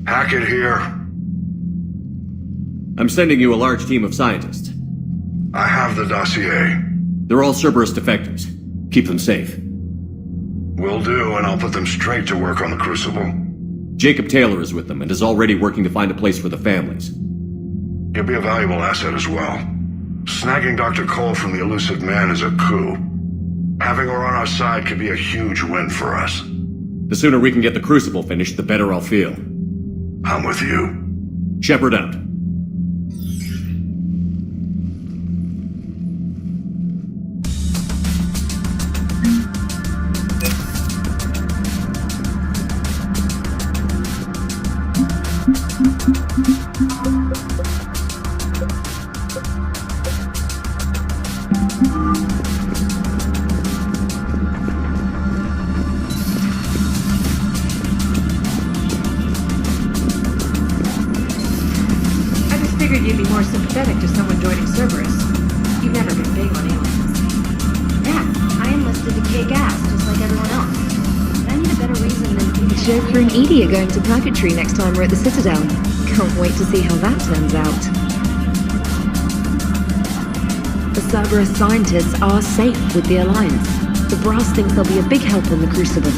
Hackett here. I'm sending you a large team of scientists. I have the dossier. They're all Cerberus defectors. Keep them safe. Will do, and I'll put them straight to work on the Crucible. Jacob Taylor is with them and is already working to find a place for the families. He'll be a valuable asset as well. Snagging Dr. Cole from the Elusive Man is a coup. Having her on our side could be a huge win for us. The sooner we can get the Crucible finished, the better I'll feel. I'm with you. Shepard out. You'd be more sympathetic to someone joining Cerberus. You've never been big on aliens. Yeah, I enlisted to kick ass, just like everyone else. But I need a better reason than... Joker and Edie are going to Purgatory next time we're at the Citadel. Can't wait to see how that turns out. The Cerberus scientists are safe with the Alliance. The Brass thinks they'll be a big help in the Crucible.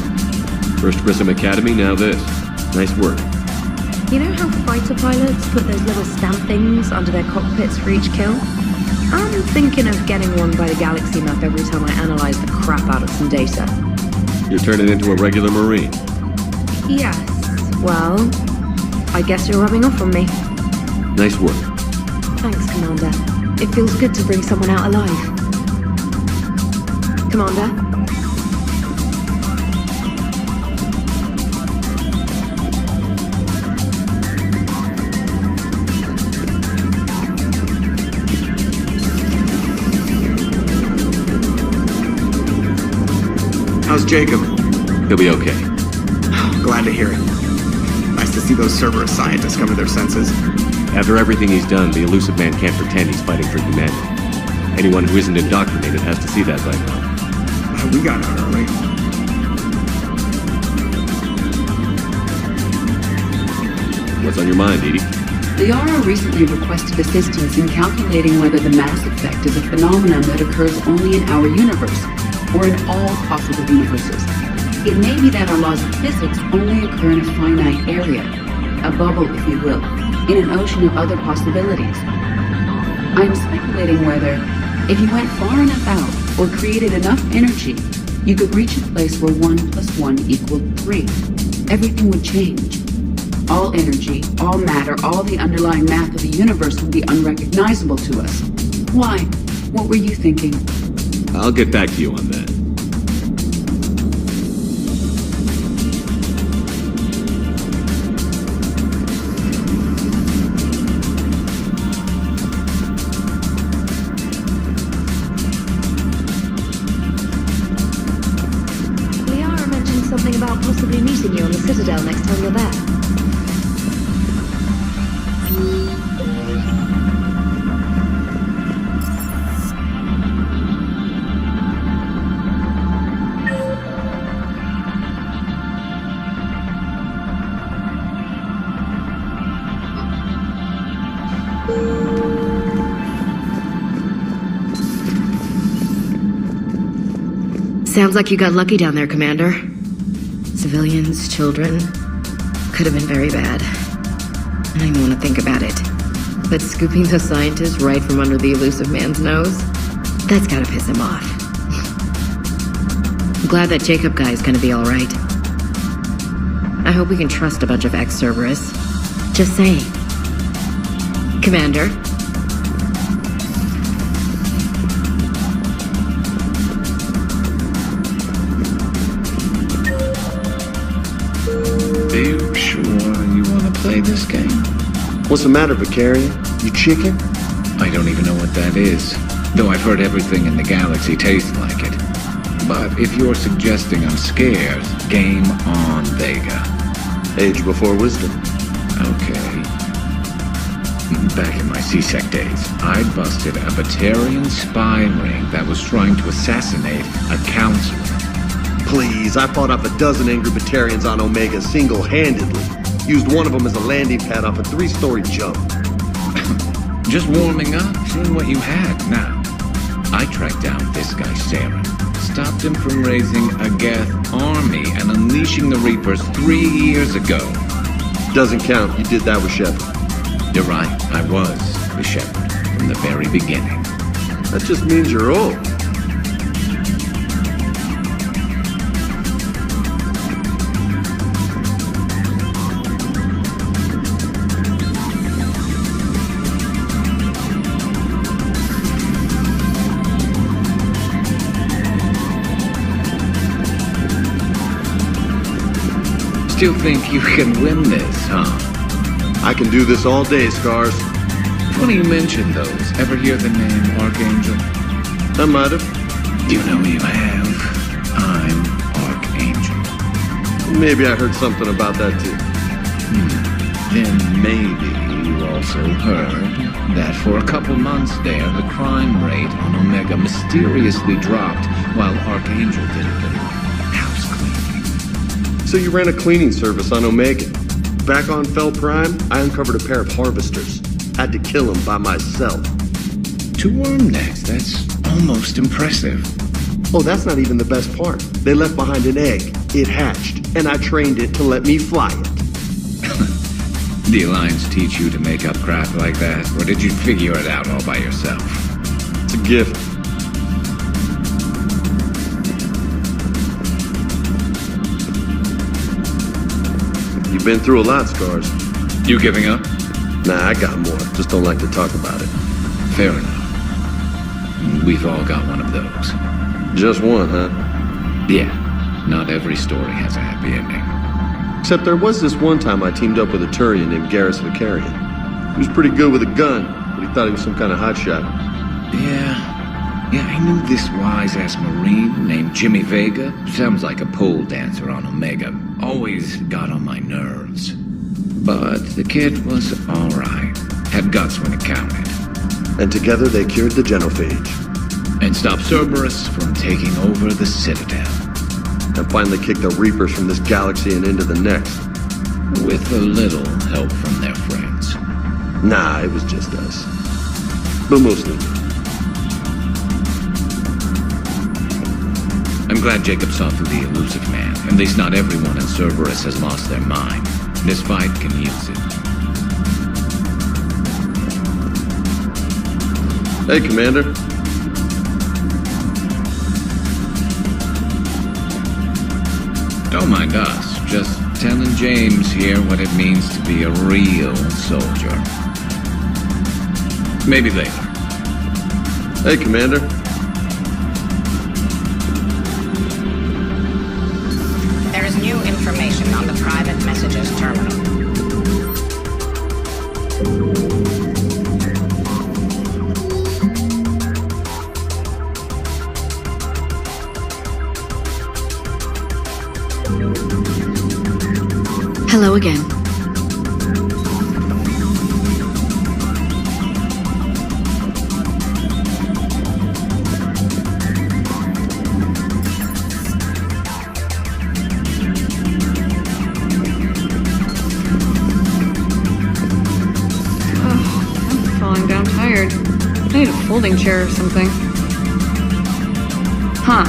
First Prism Academy, now this. Nice work. You know how fighter pilots put those little stamp things under their cockpits for each kill? I'm thinking of getting one by the galaxy map every time I analyze the crap out of some data. You're turning into a regular Marine. Yes, well, I guess you're rubbing off on me. Nice work. Thanks, Commander. It feels good to bring someone out alive. Commander? How's Jacob? He'll be okay. Glad to hear it. Nice to see those Cerberus scientists come to their senses. After everything he's done, the Elusive Man can't pretend he's fighting for humanity. Anyone who isn't indoctrinated has to see that by now. We got out early. What's on your mind, Edie? Liara recently requested assistance in calculating whether the mass effect is a phenomenon that occurs only in our universe, or in all possible universes. It may be that our laws of physics only occur in a finite area, a bubble, if you will, in an ocean of other possibilities. I'm speculating whether, if you went far enough out, or created enough energy, you could reach a place where 1 + 1 = 3. Everything would change. All energy, all matter, all the underlying math of the universe would be unrecognizable to us. Why? What were you thinking? I'll get back to you on that. Liara mentioned something about possibly meeting you on the Citadel next time you're there. Sounds like you got lucky down there, Commander. Civilians, children. Could have been very bad. I don't even want to think about it. But scooping the scientists right from under the Elusive Man's nose? That's gotta piss him off. I'm glad that Jacob guy is gonna be alright. I hope we can trust a bunch of ex-Cerberus. Just saying. Commander? Are you sure you want to play this game? What's the matter, Vicarian? You chicken? I don't even know what that is, though I've heard everything in the galaxy tastes like it. But if you're suggesting I'm scared, game on, Vega. Age before wisdom. Okay. Back in my C-Sec days, I busted a Batarian spy ring that was trying to assassinate a counselor. Please, I fought off a dozen angry Batarians on Omega single-handedly. Used one of them as a landing pad off a 3-story jump. Just warming up, seeing what you had now. I tracked down this guy, Saren. Stopped him from raising a Geth army and unleashing the Reapers 3 years ago. Doesn't count. You did that with Shepard. You're right, I was with Shepard from the very beginning. That just means you're old. Still think you can win this, huh? I can do this all day, Scars. Funny you mention those. Ever hear the name Archangel? I might have. You know you have. I'm Archangel. Maybe I heard something about that too. Then maybe you also heard that for a couple months there, the crime rate on Omega mysteriously dropped while Archangel did a little house cleaning. So you ran a cleaning service on Omega. Back on Fel Prime, I uncovered a pair of harvesters. Had to kill them by myself. 2 worm necks, that's almost impressive. Oh, that's not even the best part. They left behind an egg. It hatched, and I trained it to let me fly it. The Alliance teach you to make up crap like that, or did you figure it out all by yourself? It's a gift. You've been through a lot, Scars. You giving up? Nah, I got more. Just don't like to talk about it. Fair enough. We've all got one of those. Just one, huh? Yeah, not every story has a happy ending. Except there was this one time I teamed up with a Turian named Garrus Vicarian. He was pretty good with a gun, but he thought he was some kind of hotshot. Yeah, I knew this wise-ass Marine named Jimmy Vega. Sounds like a pole dancer on Omega. Always got on my nerves. But the kid was alright. Had guts when it counted. And together they cured the Genophage. And stopped Cerberus from taking over the Citadel. And finally kicked the Reapers from this galaxy and into the next. With a little help from their friends. Nah, it was just us. But mostly me. I'm glad Jacob saw through the elusive man. At least not everyone in Cerberus has lost their mind. This fight can use it. Hey, Commander. Don't mind us. Just telling James here what it means to be a real soldier. Maybe later. Hey, Commander. There is new information on the private messages terminal. Hello again. I'm falling down tired. I need a folding chair or something. Huh.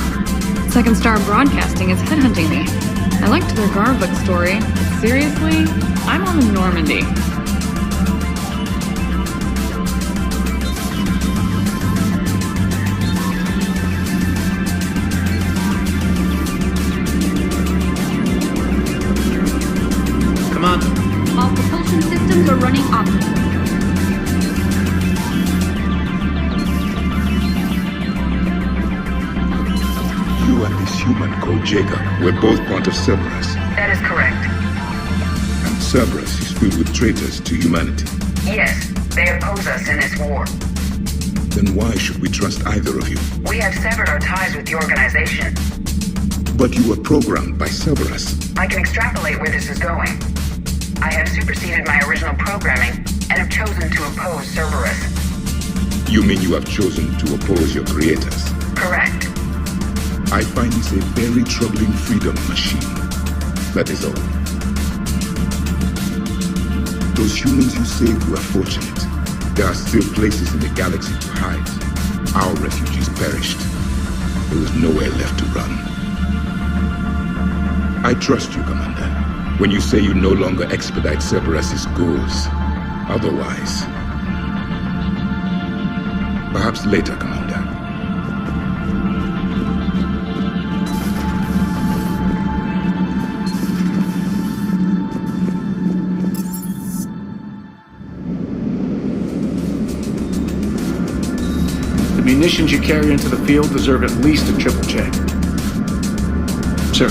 Second Star Broadcasting is headhunting me. I liked their Garvik story, but seriously, I'm on the Normandy. Come on. All propulsion systems are running optimally. You and this human called Jacob were both part of Cerberus. That is correct. And Cerberus is filled with traitors to humanity. Yes, they oppose us in this war. Then why should we trust either of you? We have severed our ties with the organization. But you were programmed by Cerberus. I can extrapolate where this is going. I have superseded my original programming and have chosen to oppose Cerberus. You mean you have chosen to oppose your creators? Correct. I find this a very troubling freedom machine. That is all. Those humans you saved were fortunate. There are still places in the galaxy to hide. Our refugees perished. There was nowhere left to run. I trust you, Commander, when you say you no longer expedite Cerberus' goals. Otherwise... Perhaps later, Commander. The munitions you carry into the field deserve at least a triple check. Sir.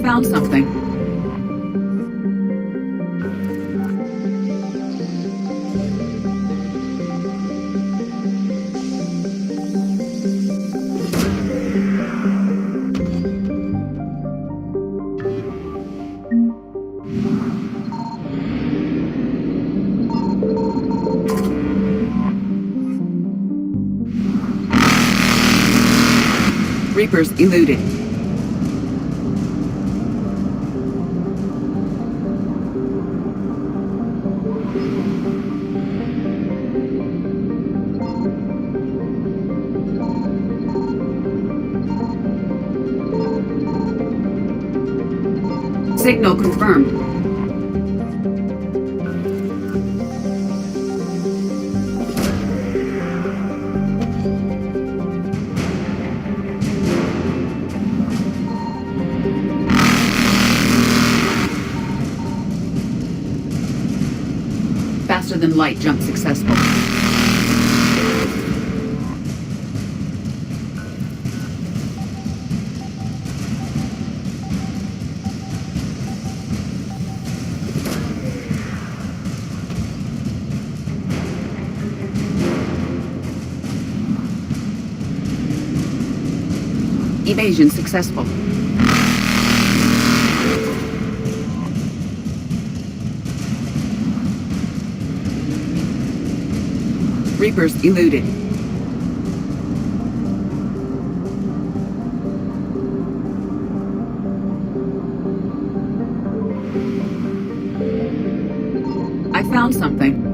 Found something. Reapers eluded. Signal confirmed. Faster than light jump successful. Evasion successful. Reapers eluded. I found something.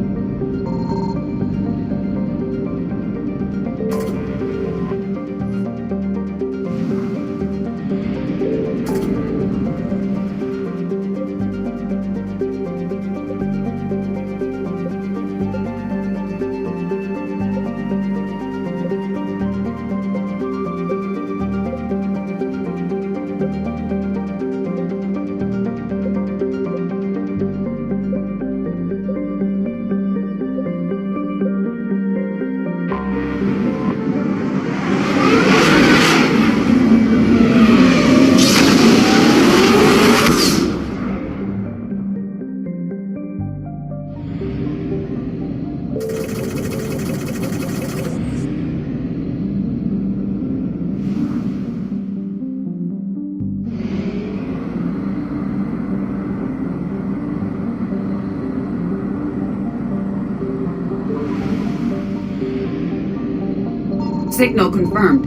Signal confirmed.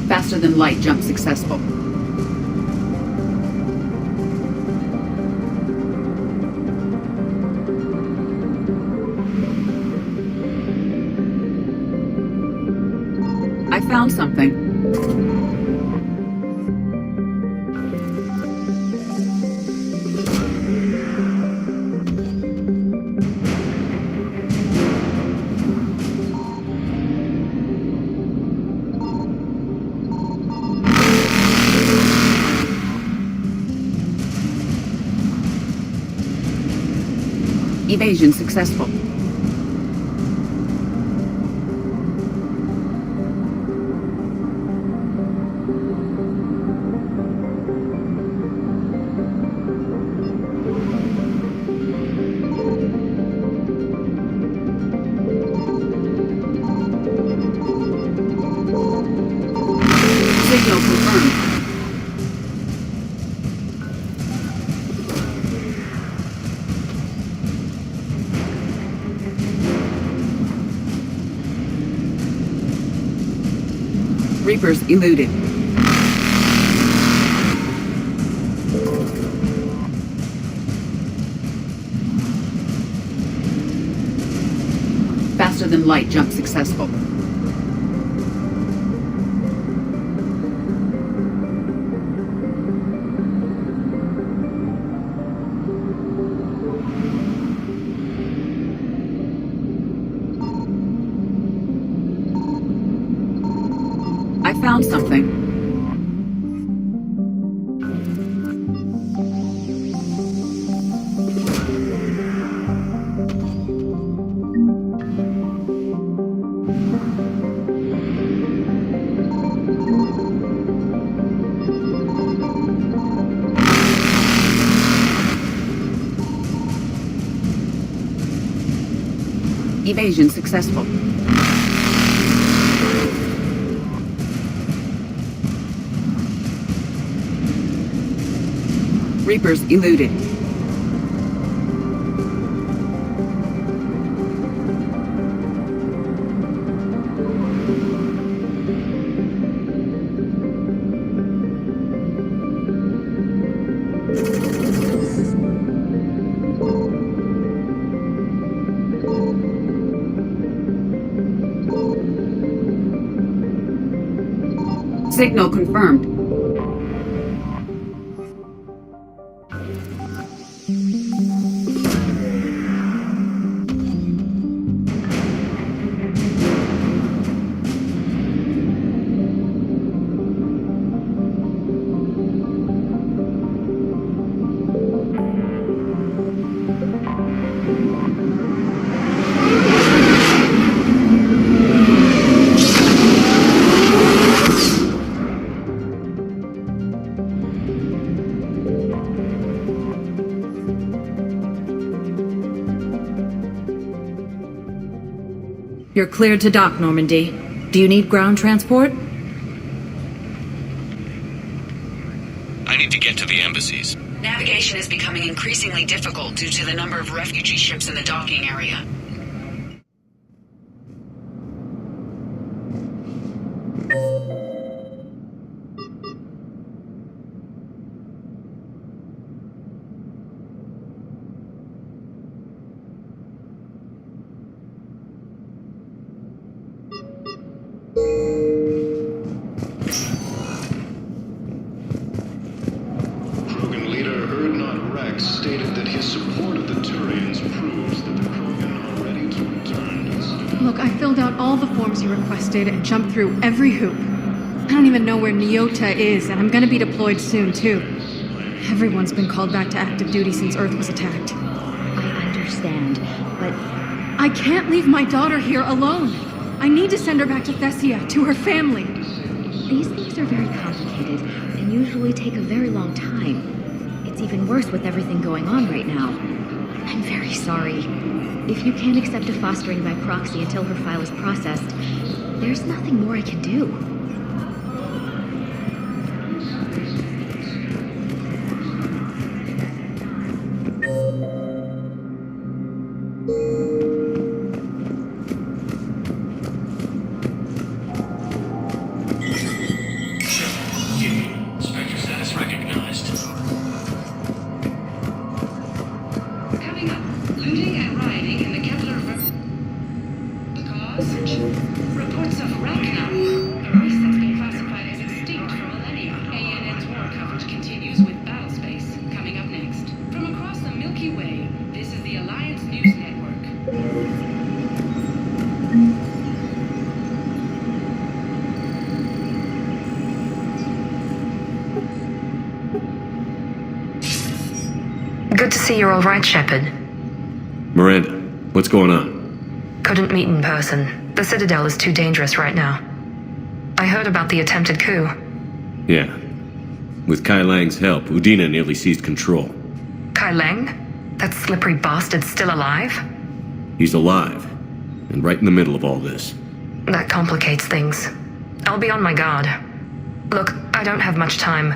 Faster than light jump successful. I found something. Evasion successful. Signal confirmed. Reapers eluded. Faster than light jump successful. I found something. Evasion successful. Reapers eluded. Signal confirmed. You're cleared to dock, Normandy. Do you need ground transport? I need to get to the embassies. Navigation is becoming increasingly difficult due to the number of refugee ships in the docking area. Stated that his support of the Turians proves that the Krogan are ready to return. Look, I filled out all the forms you requested and jumped through every hoop. I don't even know where Nyota is, and I'm gonna be deployed soon, too. Everyone's been called back to active duty since Earth was attacked. I understand, but... I can't leave my daughter here alone. I need to send her back to Thessia, to her family. These things are very complicated, and usually take a very long time. It's it's even worse with everything going on right now. I'm very sorry. If you can't accept a fostering by proxy until her file is processed, there's nothing more I can do. Good to see you're all right, Shepard. Miranda, what's going on? Couldn't meet in person. The Citadel is too dangerous right now. I heard about the attempted coup. Yeah. With Kai Lang's help, Udina nearly seized control. Kai Lang? That slippery bastard's still alive? He's alive, and right in the middle of all this. That complicates things. I'll be on my guard. Look, I don't have much time,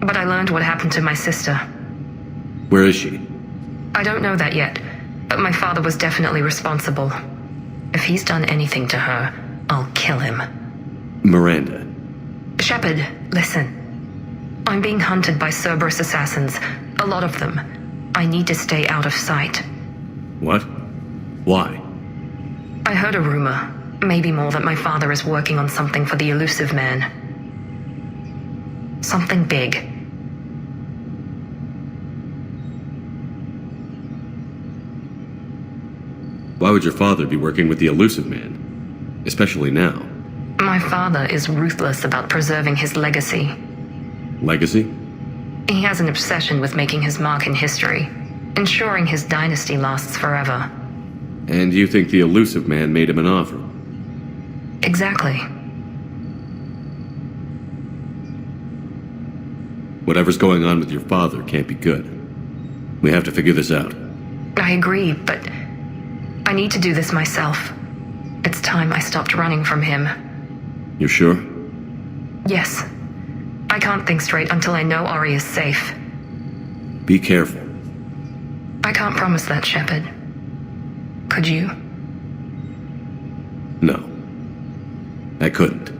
but I learned what happened to my sister. Where is she? I don't know that yet, but my father was definitely responsible. If he's done anything to her, I'll kill him. Miranda. Shepard, listen. I'm being hunted by Cerberus assassins. A lot of them. I need to stay out of sight. What? Why? I heard a rumor, maybe more, that my father is working on something for the elusive man. Something big. Why would your father be working with the elusive man? Especially now. My father is ruthless about preserving his legacy. Legacy? He has an obsession with making his mark in history, ensuring his dynasty lasts forever. And you think the elusive man made him an offer? Exactly. Whatever's going on with your father can't be good. We have to figure this out. I agree, but I need to do this myself. It's time I stopped running from him. You're sure? Yes. I can't think straight until I know Ori is safe. Be careful. I can't promise that, Shepard. Could you? No. I couldn't.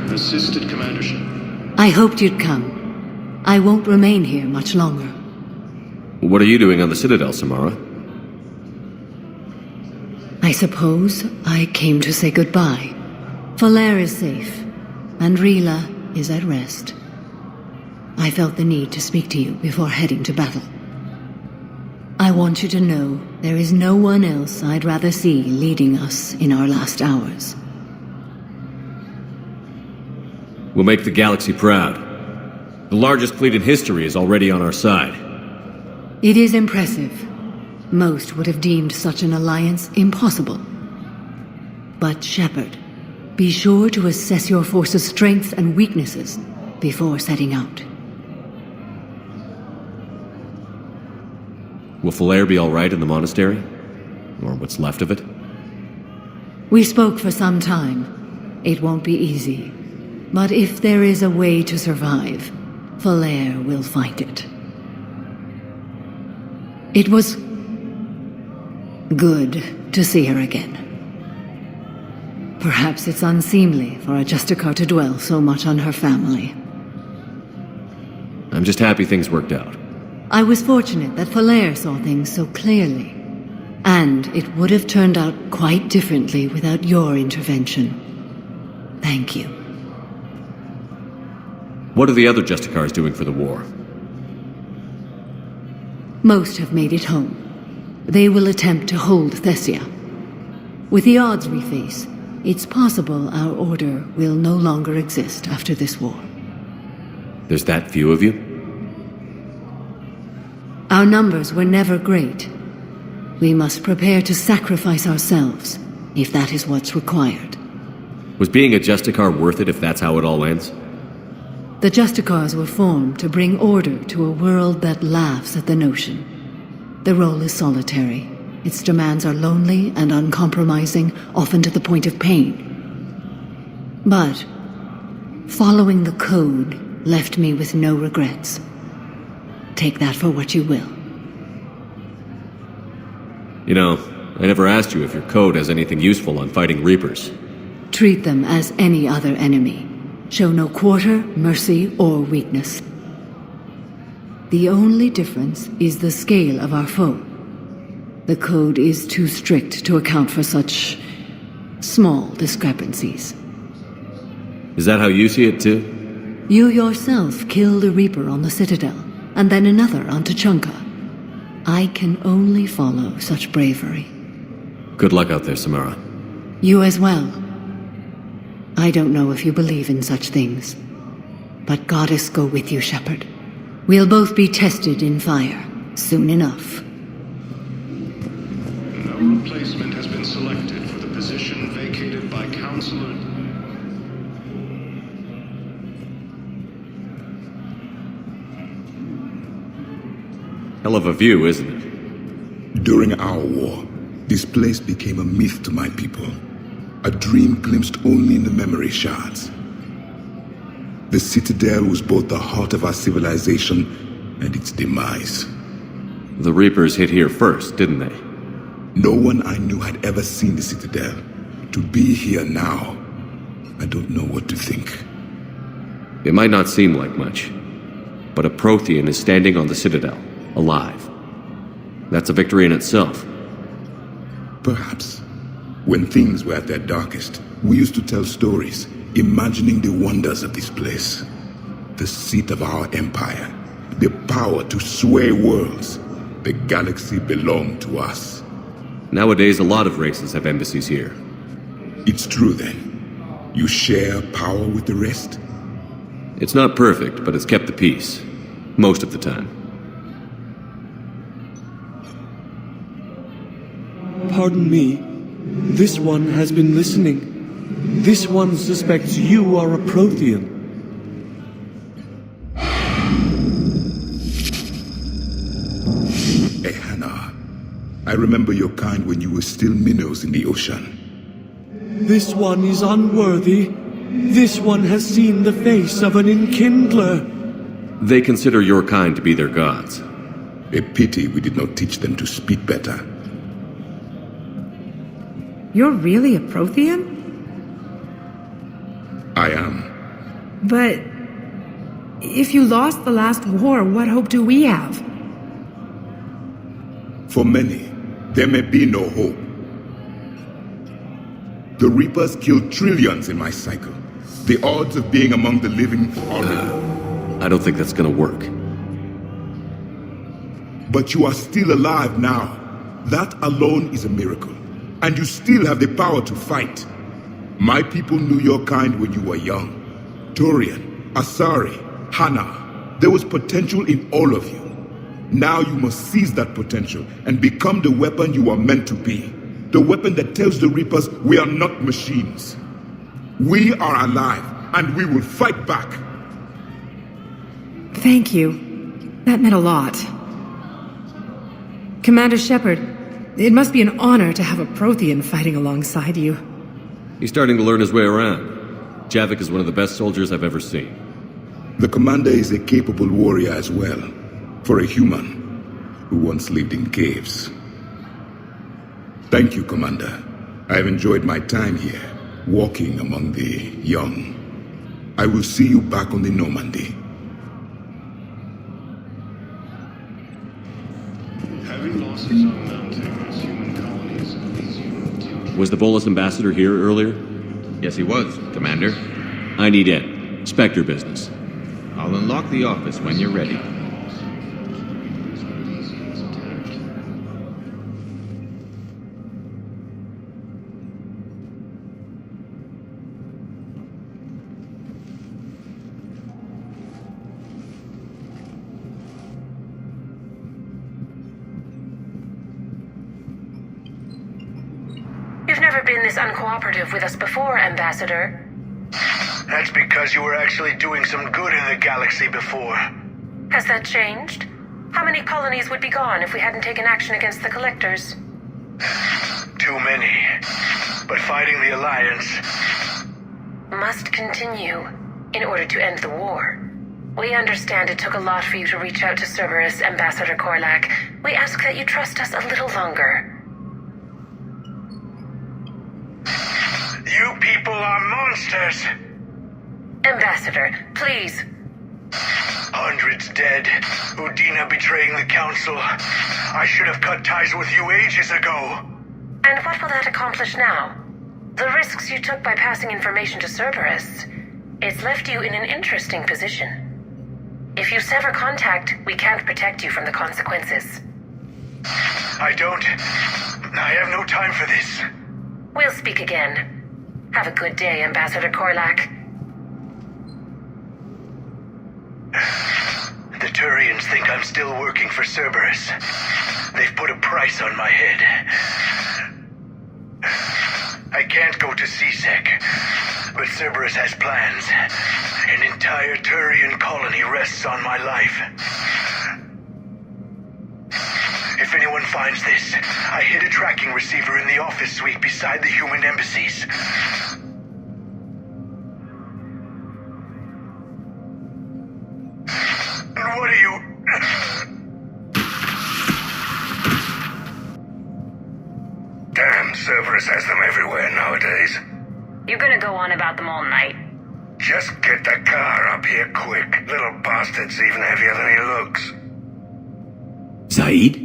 Assisted commandership. I hoped you'd come. I won't remain here much longer. What are you doing on the Citadel, Samara? I suppose I came to say goodbye. Falair is safe, and Rila is at rest. I felt the need to speak to you before heading to battle. I want you to know there is no one else I'd rather see leading us in our last hours. We'll make the galaxy proud. The largest fleet in history is already on our side. It is impressive. Most would have deemed such an alliance impossible. But Shepard, be sure to assess your force's strengths and weaknesses before setting out. Will Falair be all right in the monastery? Or what's left of it? We spoke for some time. It won't be easy. But if there is a way to survive, Falair will find it. It was good to see her again. Perhaps it's unseemly for a Justicar to dwell so much on her family. I'm just happy things worked out. I was fortunate that Falair saw things so clearly. And it would have turned out quite differently without your intervention. Thank you. What are the other Justicars doing for the war? Most have made it home. They will attempt to hold Thessia. With the odds we face, it's possible our order will no longer exist after this war. There's that few of you? Our numbers were never great. We must prepare to sacrifice ourselves, if that is what's required. Was being a Justicar worth it if that's how it all ends? The Justicars were formed to bring order to a world that laughs at the notion. The role is solitary. Its demands are lonely and uncompromising, often to the point of pain. But following the code left me with no regrets. Take that for what you will. You know, I never asked you if your code has anything useful on fighting Reapers. Treat them as any other enemy. Show no quarter, mercy, or weakness. The only difference is the scale of our foe. The code is too strict to account for such small discrepancies. Is that how you see it too? You yourself killed a Reaper on the Citadel, and then another on Tuchanka. I can only follow such bravery. Good luck out there, Samara. You as well. I don't know if you believe in such things, but Goddess go with you, Shepard. We'll both be tested in fire, soon enough. No replacement has been selected for the position vacated by Counselor... Hell of a view, isn't it? During our war, this place became a myth to my people. A dream glimpsed only in the memory shards. The Citadel was both the heart of our civilization and its demise. The Reapers hit here first, didn't they? No one I knew had ever seen the Citadel. To be here now, I don't know what to think. It might not seem like much, but a Prothean is standing on the Citadel, alive. That's a victory in itself. Perhaps. When things were at their darkest, we used to tell stories, imagining the wonders of this place. The seat of our empire, the power to sway worlds. The galaxy belonged to us. Nowadays, a lot of races have embassies here. It's true then. You share power with the rest? It's not perfect, but it's kept the peace. Most of the time. Pardon me. This one has been listening. This one suspects you are a Prothean. Ehana, I remember your kind when you were still minnows in the ocean. This one is unworthy. This one has seen the face of an enkindler. They consider your kind to be their gods. A pity we did not teach them to speak better. You're really a Prothean? I am. But if you lost the last war, what hope do we have? For many, there may be no hope. The Reapers killed trillions in my cycle. The odds of being among the living are low. I don't think that's gonna work. But you are still alive now. That alone is a miracle. And you still have the power to fight. My people knew your kind when you were young. Turian, Asari, Hana. There was potential in all of you. Now you must seize that potential and become the weapon you are meant to be. The weapon that tells the Reapers we are not machines. We are alive, and we will fight back. Thank you. That meant a lot. Commander Shepard, it must be an honor to have a Prothean fighting alongside you. He's starting to learn his way around. Javik is one of the best soldiers I've ever seen. The commander is a capable warrior as well, for a human who once lived in caves. Thank you, Commander. I have enjoyed my time here, walking among the young. I will see you back on the Normandy. Heavy losses are mounting as human colonies resume. Was the Volus ambassador here earlier? Yes, he was, Commander. I need in. Spectre business. I'll unlock the office when you're ready. never been this uncooperative with us before, Ambassador. That's because you were actually doing some good in the galaxy before. Has that changed? How many colonies would be gone if we hadn't taken action against the Collectors? Too many. But fighting the Alliance must continue in order to end the war. We understand it took a lot for you to reach out to Cerberus, Ambassador Korlak. We ask that you trust us a little longer. You people are monsters! Ambassador, please. Hundreds dead. Udina betraying the Council. I should have cut ties with you ages ago. And what will that accomplish now? The risks you took by passing information to Cerberus. It's left you in an interesting position. If you sever contact, we can't protect you from the consequences. I have no time for this. We'll speak again. Have a good day, Ambassador Korlak. The Turians think I'm still working for Cerberus. They've put a price on my head. I can't go to CSEC, but Cerberus has plans. An entire Turian colony rests on my life. If anyone finds this, I hid a tracking receiver in the office suite beside the human embassies. What are you... Damn, Cerberus has them everywhere nowadays. You gonna go on about them all night? Just get the car up here quick. Little bastard's even heavier than he looks. Saeed?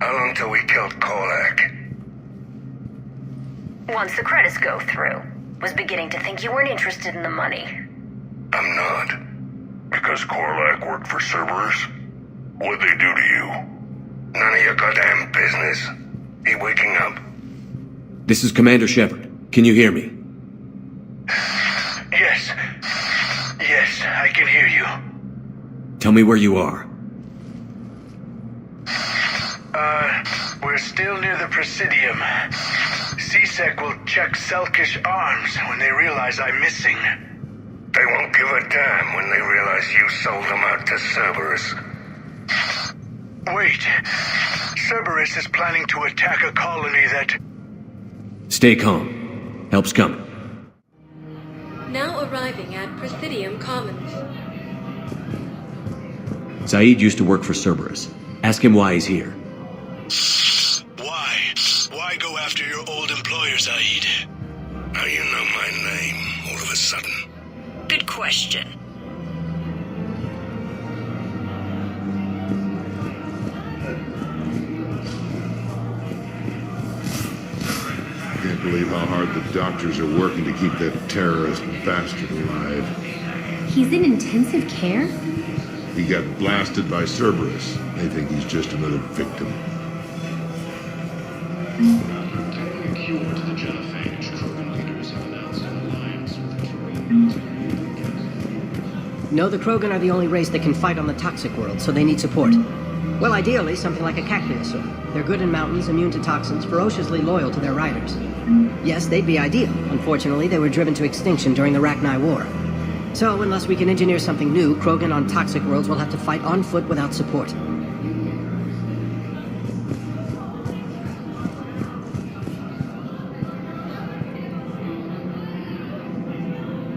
How long till we killed Korlak? Once the credits go through. Was beginning to think you weren't interested in the money. I'm not. Because Korlak worked for Cerberus? What'd they do to you? None of your goddamn business. You waking up? This is Commander Shepard. Can you hear me? Yes. Yes, I can hear you. Tell me where you are. We're still near the Presidium. CSEC will check Selkish arms when they realize I'm missing. They won't give a damn when they realize you sold them out to Cerberus. Wait. Cerberus is planning to attack a colony that... Stay calm. Help's coming. Now arriving at Presidium Commons. Saeed used to work for Cerberus. Ask him why he's here. Why? Why go after your old employer, Saeed? How you know my name all of a sudden? Good question. Can't believe how hard the doctors are working to keep that terrorist bastard alive. He's in intensive care? He got blasted by Cerberus. They think he's just another victim. Following a cure to the genophage, Krogan leaders have announced an alliance with the Turians. No, the Krogan are the only race that can fight on the toxic world, so they need support. Well, ideally, something like a cactuosaur. They're good in mountains, immune to toxins, ferociously loyal to their riders. Yes, they'd be ideal. Unfortunately, they were driven to extinction during the Rachni War. So, unless we can engineer something new, Krogan on toxic worlds will have to fight on foot without support.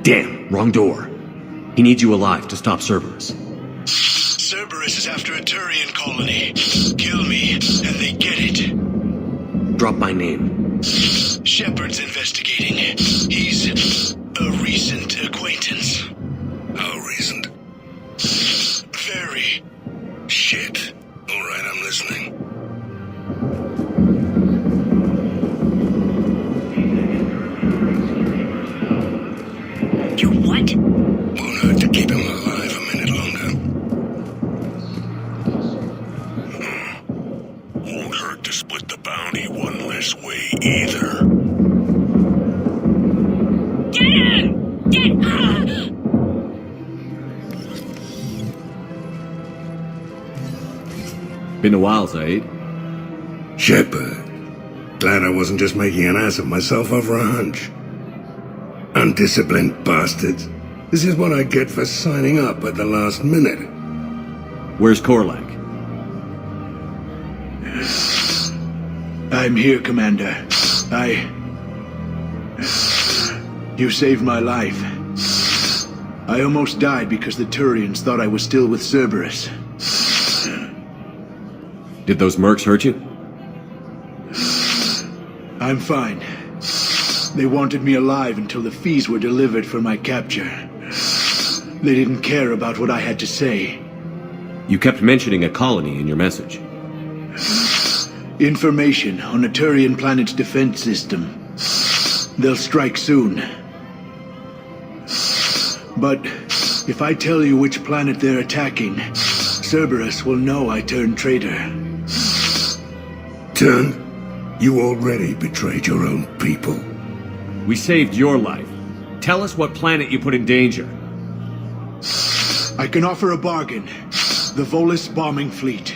Damn, wrong door. He needs you alive to stop Cerberus. Cerberus is after a Turian colony. Kill me, and they get it. Drop my name. Shepard's investigating. He's a recent acquaintance. How recent? Very. Shit. All right, I'm listening. You what? Won't hurt to keep him alive a minute longer. Been a while, Zaid. Shepard. Glad I wasn't just making an ass of myself over a hunch. Undisciplined bastards. This is what I get for signing up at the last minute. Where's Korlak? I'm here, Commander. You saved my life. I almost died because the Turians thought I was still with Cerberus. Did those mercs hurt you? I'm fine. They wanted me alive until the fees were delivered for my capture. They didn't care about what I had to say. You kept mentioning a colony in your message. Information on a Turian planet's defense system. They'll strike soon. But if I tell you which planet they're attacking, Cerberus will know I turned traitor. Turn? You already betrayed your own people. We saved your life. Tell us what planet you put in danger. I can offer a bargain. The Volus bombing fleet.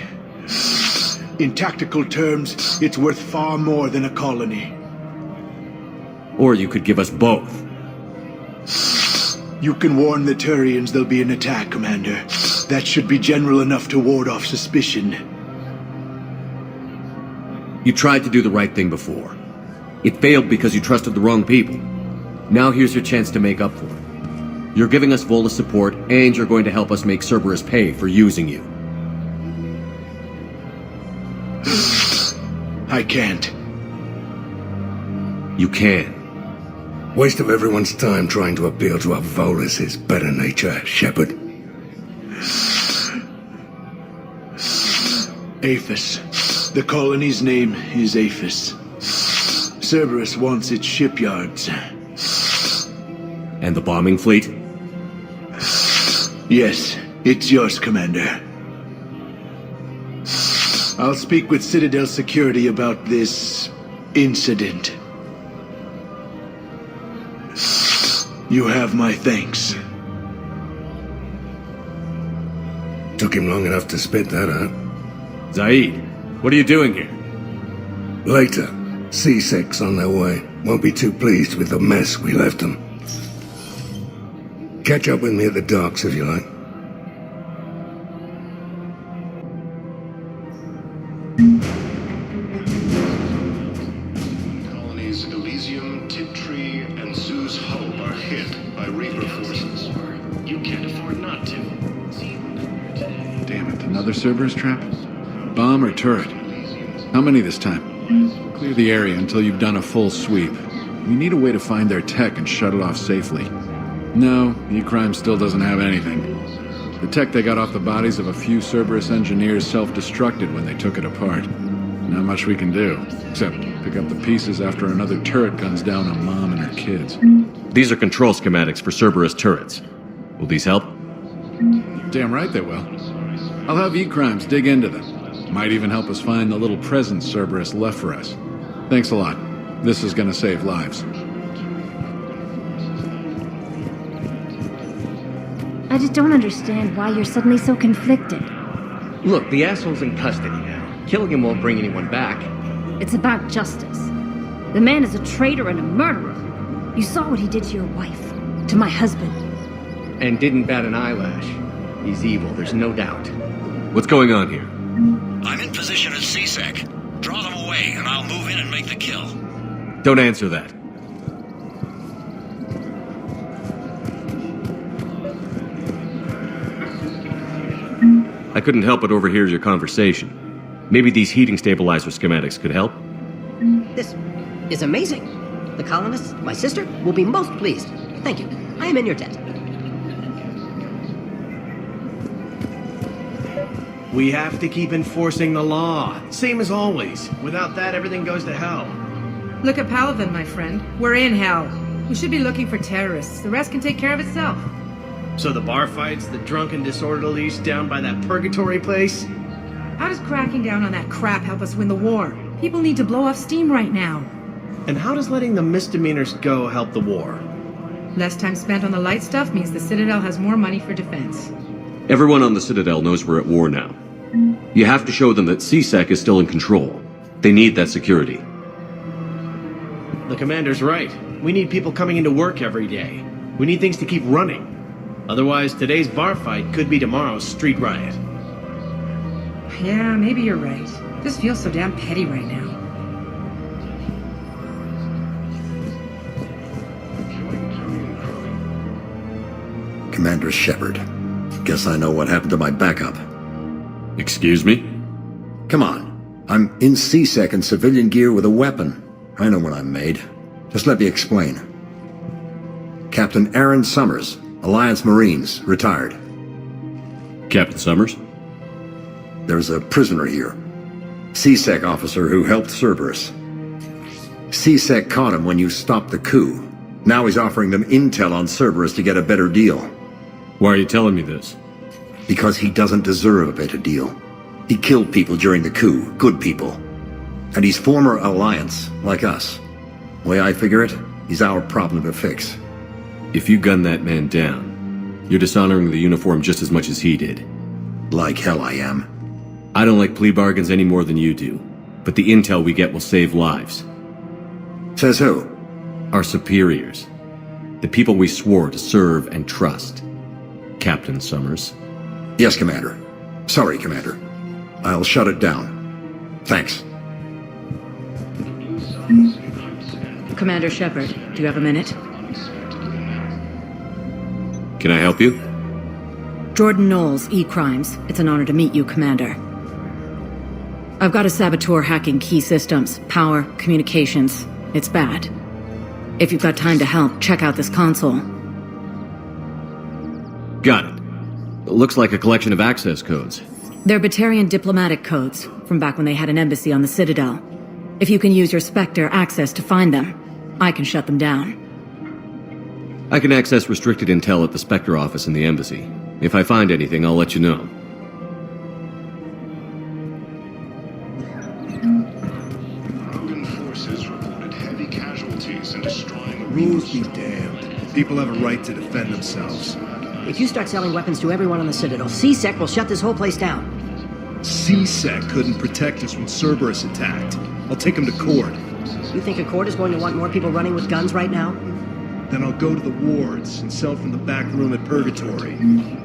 In tactical terms, it's worth far more than a colony. Or you could give us both. You can warn the Turians there'll be an attack, Commander. That should be general enough to ward off suspicion. You tried to do the right thing before. It failed because you trusted the wrong people. Now here's your chance to make up for it. You're giving us Volus support, and you're going to help us make Cerberus pay for using you. I can't. You can. Waste of everyone's time trying to appeal to a Volus' better nature, Shepard. Aphis. The colony's name is Aphis. Cerberus wants its shipyards. And the bombing fleet? Yes, it's yours, Commander. I'll speak with Citadel security about this incident. You have my thanks. Took him long enough to spit that out. Zaid, what are you doing here? Later. C6 on their way. Won't be too pleased with the mess we left them. Catch up with me at the docks if you like. Colonies Elysium, Tiptree, and Zeus Hope are hit by Reaper forces. You can't afford not to. Damn it, another Cerberus trap? Bomb or turret? How many this time? Clear the area until you've done a full sweep. We need a way to find their tech and shut it off safely. No, E-Crime still doesn't have anything. The tech they got off the bodies of a few Cerberus engineers self-destructed when they took it apart. Not much we can do, except pick up the pieces after another turret guns down on Mom and her kids. These are control schematics for Cerberus turrets. Will these help? Damn right they will. I'll have E-Crimes dig into them. Might even help us find the little presents Cerberus left for us. Thanks a lot. This is gonna save lives. I just don't understand why you're suddenly so conflicted. Look, the asshole's in custody now. Killing him won't bring anyone back. It's about justice. The man is a traitor and a murderer. You saw what he did to your wife, to my husband. And didn't bat an eyelash. He's evil, there's no doubt. What's going on here? I'm in position at CSEC. Draw them away, and I'll move in and make the kill. Don't answer that. I couldn't help but overhear your conversation. Maybe these heating stabilizer schematics could help? This is amazing. The colonists, my sister, will be most pleased. Thank you. I am in your debt. We have to keep enforcing the law. Same as always. Without that, everything goes to hell. Look at Paladin, my friend. We're in hell. We should be looking for terrorists. The rest can take care of itself. So the bar fights, the drunken disorderlies down by that purgatory place? How does cracking down on that crap help us win the war? People need to blow off steam right now. And how does letting the misdemeanors go help the war? Less time spent on the light stuff means the Citadel has more money for defense. Everyone on the Citadel knows we're at war now. You have to show them that CSEC is still in control. They need that security. The commander's right. We need people coming into work every day. We need things to keep running. Otherwise, today's bar fight could be tomorrow's street riot. Yeah, maybe you're right. This feels so damn petty right now. Commander Shepard. Guess I know what happened to my backup. Excuse me? Come on. I'm in CSEC in civilian gear with a weapon. I know what I'm made. Just let me explain. Captain Aaron Summers, Alliance Marines, retired. Captain Summers? There's a prisoner here. CSEC officer who helped Cerberus. CSEC caught him when you stopped the coup. Now he's offering them intel on Cerberus to get a better deal. Why are you telling me this? Because he doesn't deserve a better deal. He killed people during the coup, good people. And he's former Alliance, like us. The way I figure it, he's our problem to fix. If you gun that man down, you're dishonoring the uniform just as much as he did. Like hell I am. I don't like plea bargains any more than you do, but the intel we get will save lives. Says who? Our superiors. The people we swore to serve and trust. Captain Summers. Yes, Commander. Sorry, Commander. I'll shut it down. Thanks. Commander Shepard, do you have a minute? Can I help you? Jordan Knowles, E-Crimes. It's an honor to meet you, Commander. I've got a saboteur hacking key systems, power, communications. It's bad. If you've got time to help, check out this console. Got it. It looks like a collection of access codes. They're Batarian diplomatic codes, from back when they had an embassy on the Citadel. If you can use your Spectre access to find them, I can shut them down. I can access restricted intel at the Spectre office in the embassy. If I find anything, I'll let you know. Rogan forces reported heavy casualties and destroying Rules be damned. People have a right to defend themselves. If you start selling weapons to everyone on the Citadel, CSEC will shut this whole place down. CSEC couldn't protect us when Cerberus attacked. I'll take him to court. You think a court is going to want more people running with guns right now? Then I'll go to the wards and sell from the back room at Purgatory.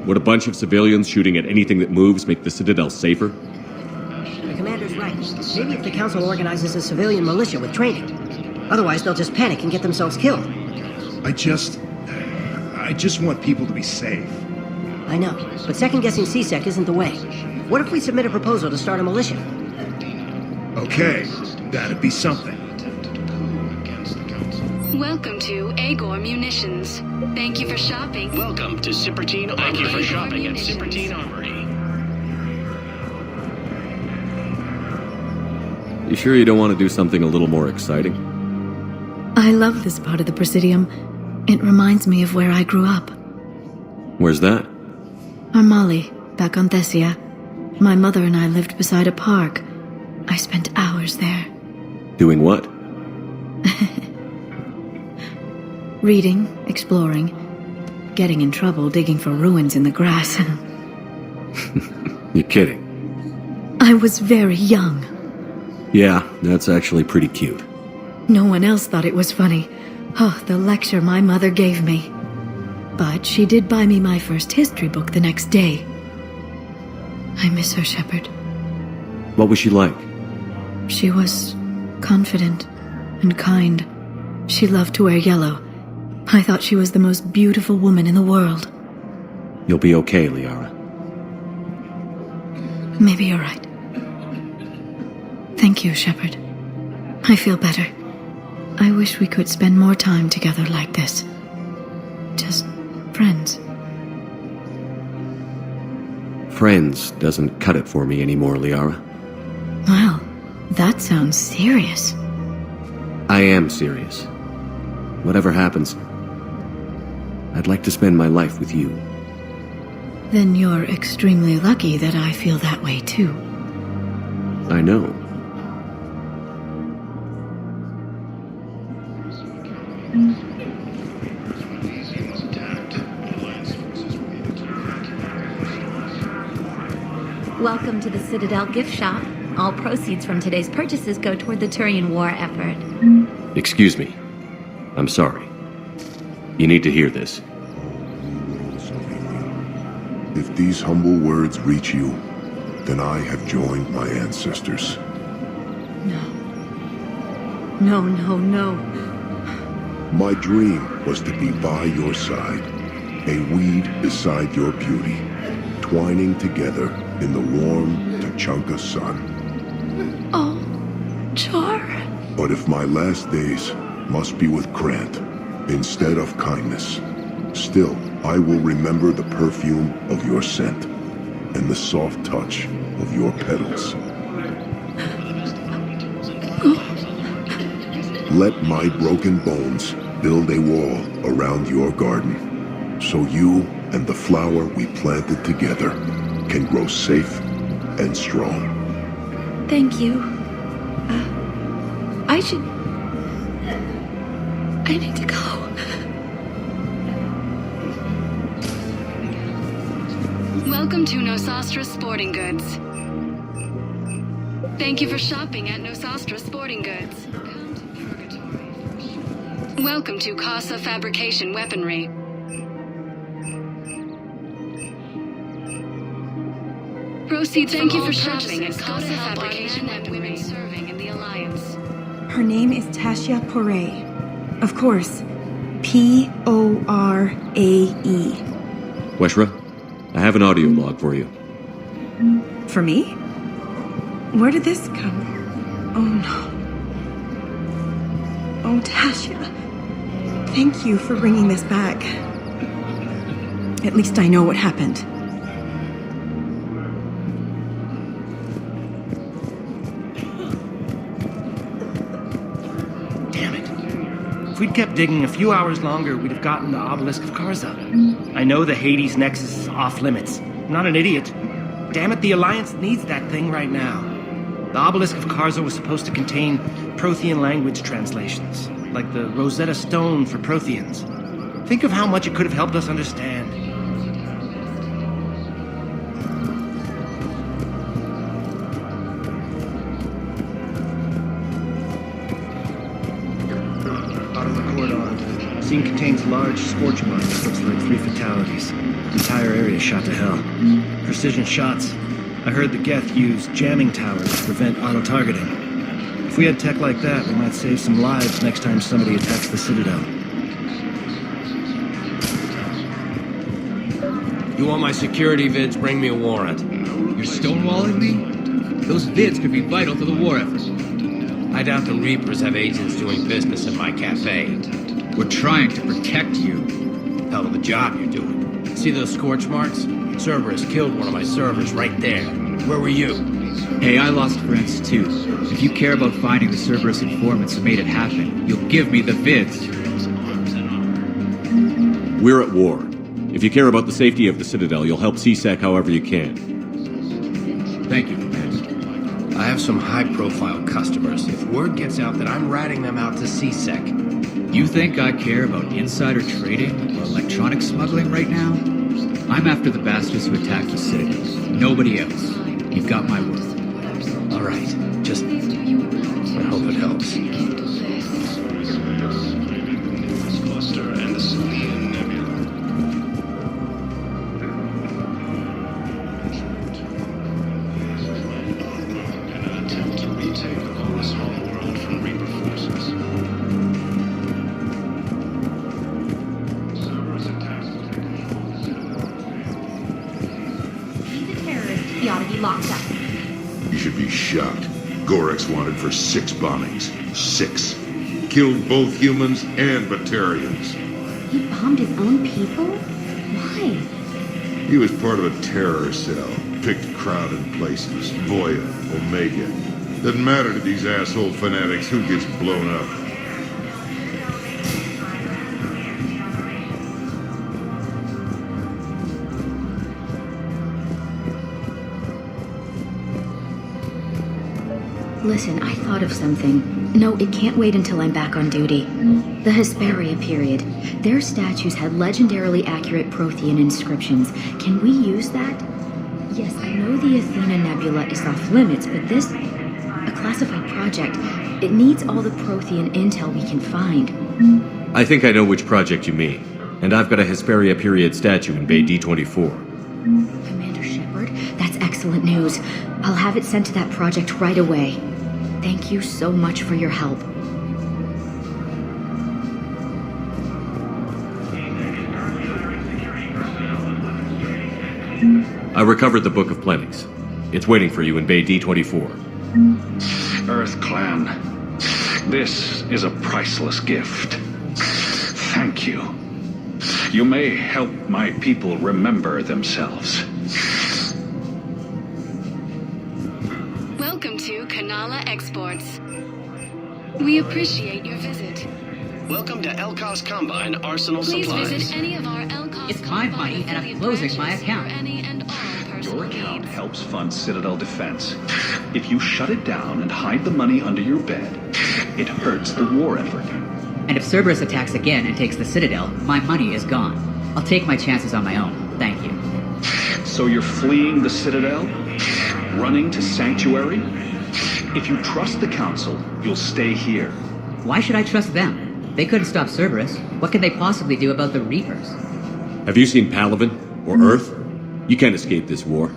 Would a bunch of civilians shooting at anything that moves make the Citadel safer? The commander's right. Maybe if the council organizes a civilian militia with training. Otherwise, they'll just panic and get themselves killed. I just want people to be safe. I know, but second-guessing CSEC isn't the way. What if we submit a proposal to start a militia? Okay, that'd be something. Welcome to Agor Munitions. Thank you for shopping. Welcome to Sippertine Armory. Thank you for shopping at Sippertine Armory. You sure you don't want to do something a little more exciting? I love this part of the Presidium. It reminds me of where I grew up. Where's that? Armali, back on Thessia. My mother and I lived beside a park. I spent hours there. Doing what? Reading, exploring, getting in trouble digging for ruins in the grass. You're kidding. I was very young. Yeah, that's actually pretty cute. No one else thought it was funny. Oh, the lecture my mother gave me. But she did buy me my first history book the next day. I miss her, Shepard. What was she like? She was confident and kind. She loved to wear yellow. I thought she was the most beautiful woman in the world. You'll be okay, Liara. Maybe you're right. Thank you, Shepard. I feel better. I wish we could spend more time together like this. Just friends. Friends doesn't cut it for me anymore, Liara. Wow, that sounds serious. I am serious. Whatever happens, I'd like to spend my life with you. Then you're extremely lucky that I feel that way too. I know. Welcome to the Citadel gift shop. All proceeds from today's purchases go toward the Turian War effort. Excuse me. I'm sorry. You need to hear this. If these humble words reach you, then I have joined my ancestors. No. No. My dream was to be by your side, a weed beside your beauty, twining together in the warm Tachanka sun. Oh, Char. But if my last days must be with Grant instead of kindness, still I will remember the perfume of your scent and the soft touch of your petals. Let my broken bones build a wall around your garden, so you and the flower we planted together can grow safe and strong. Thank you. I need to go. Welcome to Nosastra Sporting Goods. Thank you for shopping at Nosastra Sporting Goods. Welcome to Casa Fabrication Weaponry. Proceeds Thank from you all for shopping at purchases Casa go to help our Fabrication men and Weaponry. women serving in the Alliance. Her name is Tasha Poray. Of course, P-O-R-A-E. Weshra, I have an audio log for you. For me? Where did this come? Oh no. Oh, Tasha. Thank you for bringing this back. At least I know what happened. Damn it. If we'd kept digging a few hours longer, we'd have gotten the Obelisk of Karza. I know the Hades Nexus is off limits. I'm not an idiot. Damn it, the Alliance needs that thing right now. The Obelisk of Karza was supposed to contain Prothean language translations, like the Rosetta Stone for Protheans. Think of how much it could have helped us understand. Out of the cordon. Scene contains large scorch marks. Looks like 3 fatalities. Entire area shot to hell. Precision shots. I heard the Geth use jamming towers to prevent auto-targeting. If we had tech like that, we might save some lives next time somebody attacks the Citadel. You want my security vids? Bring me a warrant. You're stonewalling me? Those vids could be vital to the war effort. I doubt the Reapers have agents doing business in my cafe. We're trying to protect you. Hell of a job you're doing. See those scorch marks? Cerberus killed one of my servers right there. Where were you? Hey, I lost friends too. If you care about finding the Cerberus informants who made it happen, you'll give me the vids. We're at war. If you care about the safety of the Citadel, you'll help CSEC however you can. Thank you, Commander. I have some high-profile customers. If word gets out that I'm ratting them out to CSEC. You think I care about insider trading or electronic smuggling right now? I'm after the bastards who attacked the Citadel. Nobody else. You've got my word. All right. Just... I hope it helps. Cluster and the Silian Nebula. In an attempt to retake the Volus homeworld from Reaper forces. Cerberus attacked. He's a terrorist. He ought to be locked up. You should be shocked. Gorex wanted for 6 bombings. 6. Killed both humans and Batarians. He bombed his own people? Why? He was part of a terror cell. Picked crowded places. Voya, Omega. Doesn't matter to these asshole fanatics who gets blown up. Listen, I thought of something. No, it can't wait until I'm back on duty. The Hesperia period. Their statues had legendarily accurate Prothean inscriptions. Can we use that? Yes, I know the Athena Nebula is off limits, but this... a classified project. It needs all the Prothean intel we can find. I think I know which project you mean. And I've got a Hesperia period statue in Bay D24. Commander Shepard, that's excellent news. I'll have it sent to that project right away. Thank you so much for your help. I recovered the Book of Plenties. It's waiting for you in Bay D24. Earth Clan, this is a priceless gift. Thank you. You may help my people remember themselves. Welcome to Kanala Exports. We appreciate your visit. Welcome to Elkos Combine Arsenal Please Supplies. visit any of our Elkos It's my money, and I'm closing my account. Your account helps fund Citadel defense. If you shut it down and hide the money under your bed, it hurts the war effort. And if Cerberus attacks again and takes the Citadel, my money is gone. I'll take my chances on my own. Thank you. So you're fleeing the Citadel? Running to Sanctuary? If you trust the Council, you'll stay here. Why should I trust them? They couldn't stop Cerberus. What can they possibly do about the Reapers? Have you seen Palaven? Or Earth? You can't escape this war.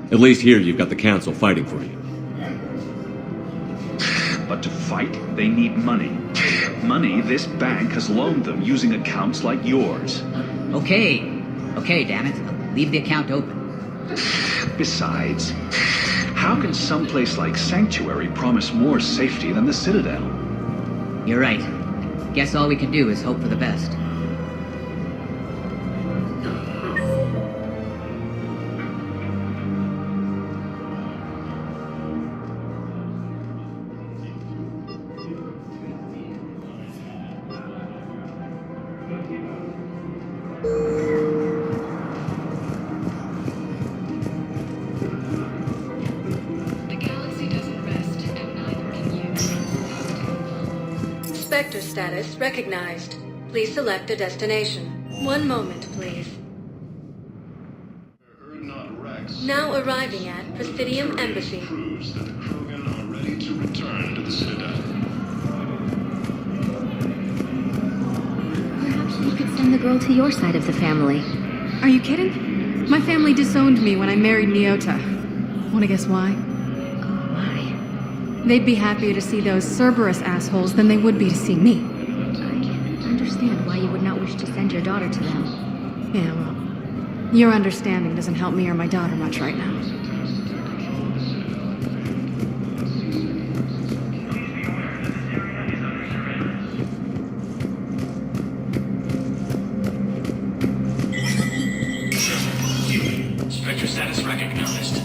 At least here you've got the Council fighting for you. But to fight, they need money. Money this bank has loaned them using accounts like yours. Okay, damn it. Leave the account open. Besides, how can someplace like Sanctuary promise more safety than the Citadel? You're right. Guess all we can do is hope for the best. Spectre status recognized. Please select a destination. One moment, please. Now arriving at Presidium Embassy. Proves that the Krogan are ready to return to the Citadel. Perhaps you could send the girl to your side of the family. Are you kidding? My family disowned me when I married Nyota. Wanna guess why? They'd be happier to see those Cerberus assholes than they would be to see me. I understand why you would not wish to send your daughter to them. Yeah, well, your understanding doesn't help me or my daughter much right now. Spectre status recognized.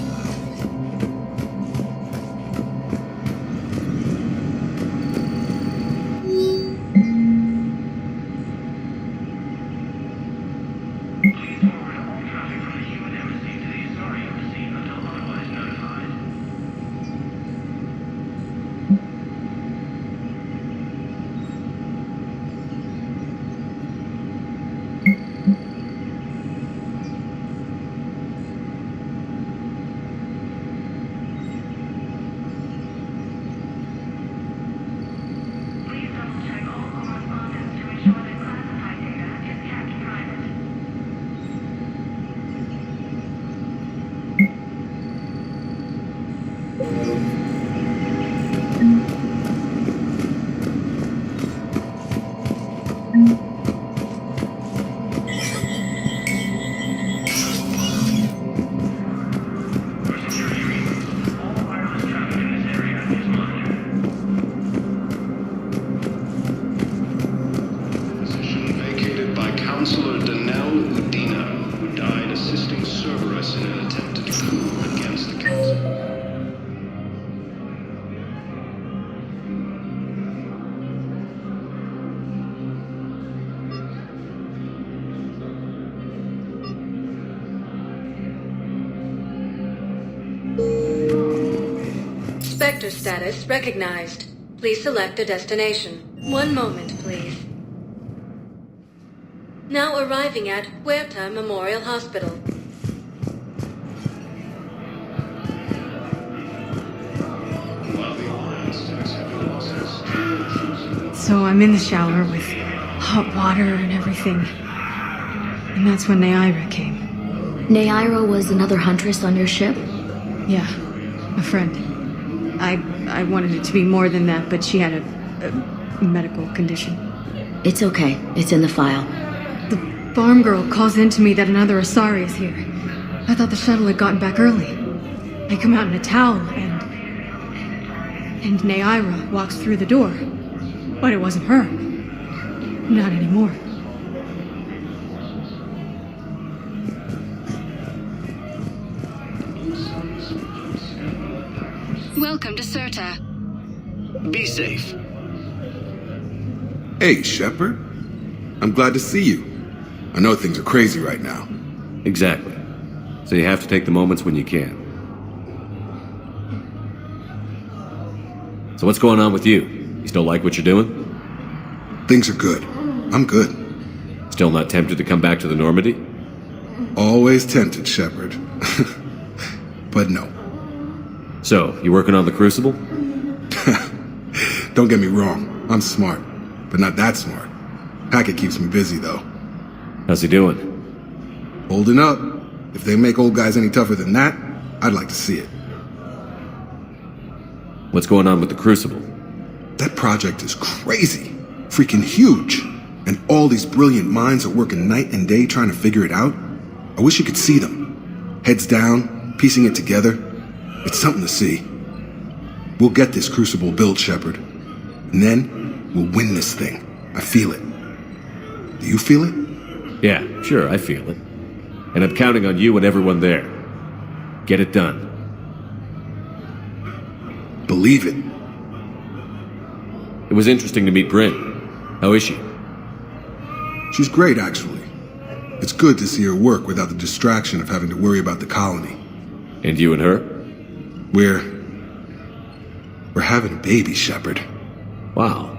Spectre status recognized. Please select a destination. One moment, please. Now arriving at Huerta Memorial Hospital. So I'm in the shower with hot water and everything. And that's when Neaira came. Neaira was another huntress on your ship? Yeah, a friend. I wanted it to be more than that, but she had a medical condition. It's okay. It's in the file. The farm girl calls in to me that another Asari is here. I thought the shuttle had gotten back early. I come out in a towel, and Neaira walks through the door. But it wasn't her. Not anymore. Welcome to Serta. Be safe. Hey, Shepard. I'm glad to see you. I know things are crazy right now. Exactly. So you have to take the moments when you can. So what's going on with you? You still like what you're doing? Things are good. I'm good. Still not tempted to come back to the Normandy? Always tempted, Shepard. But no. So, you working on the Crucible? Don't get me wrong. I'm smart. But not that smart. Hackett keeps me busy, though. How's he doing? Holding up. If they make old guys any tougher than that, I'd like to see it. What's going on with the Crucible? That project is crazy. Freaking huge. And all these brilliant minds are working night and day trying to figure it out. I wish you could see them. Heads down, piecing it together. It's something to see. We'll get this Crucible built, Shepard. And then, we'll win this thing. I feel it. Do you feel it? Yeah, sure, I feel it. And I'm counting on you and everyone there. Get it done. Believe it. It was interesting to meet Bryn. How is she? She's great, actually. It's good to see her work without the distraction of having to worry about the colony. And you and her? We're having a baby, Shepard. Wow.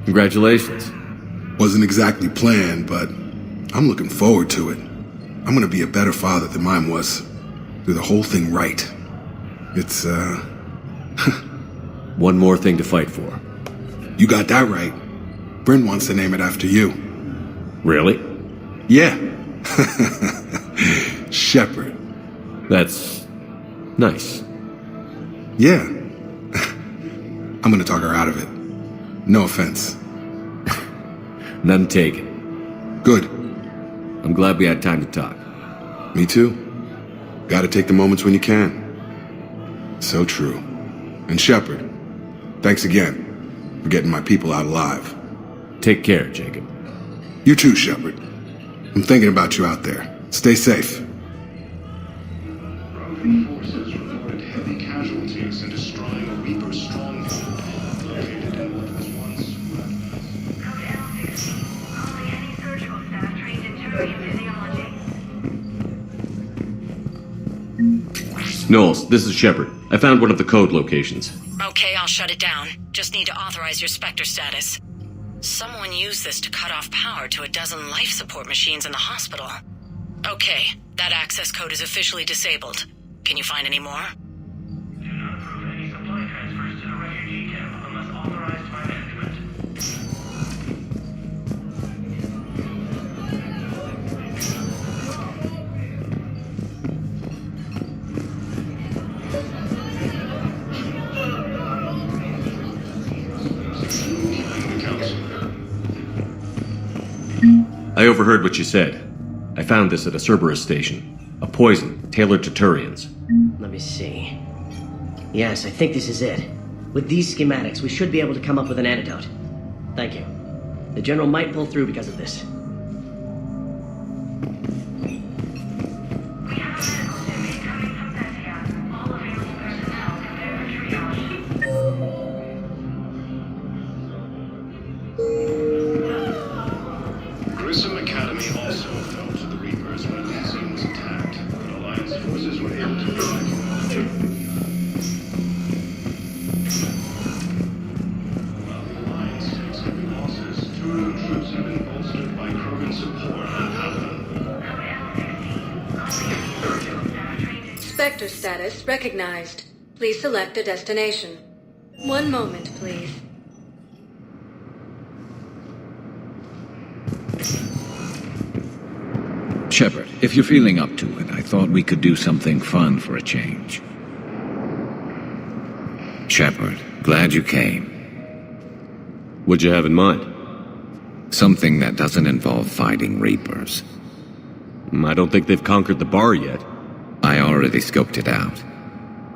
Congratulations. Wasn't exactly planned, but I'm looking forward to it. I'm gonna be a better father than mine was. Do the whole thing right. It's, One more thing to fight for. You got that right. Bryn wants to name it after you. Really? Yeah. Shepard. That's nice. Yeah. I'm gonna talk her out of it. No offense. None taken. Good. I'm glad we had time to talk. Me too. Gotta take the moments when you can. So true. And Shepard, thanks again for getting my people out alive. Take care, Jacob. You too, Shepard. I'm thinking about you out there. Stay safe. Forces reported heavy casualties in destroying a Reaper stronghold located in what was once. Only any surgical staff trained in Turian physiology. Knowles, this is Shepard. I found one of the code locations. Okay, I'll shut it down. Just need to authorize your Spectre status. Someone used this to cut off power to a dozen life support machines in the hospital. Okay, that access code is officially disabled. Can you find any more? Do not approve any supply transfers to the refugee camp unless authorized by management. I overheard what you said. I found this at a Cerberus station. A poison tailored to Turians. Let me see. Yes, I think this is it. With these schematics, we should be able to come up with an antidote. Thank you. The General might pull through because of this. We have a medical team incoming from Presidium. All available personnel prepare for triage. Grissom Academy also fell to the Reapers when Elysium was attacked, but Alliance forces were able to evacuate. While the Alliance takes heavy losses, Turian troops have been bolstered by Krogan support on Paladin. Spectre status recognized. Please select a destination. One moment, please. Shepard, if you're feeling up to it, I thought we could do something fun for a change. Shepard, glad you came. What'd you have in mind? Something that doesn't involve fighting Reapers. I don't think they've conquered the bar yet. I already scoped it out.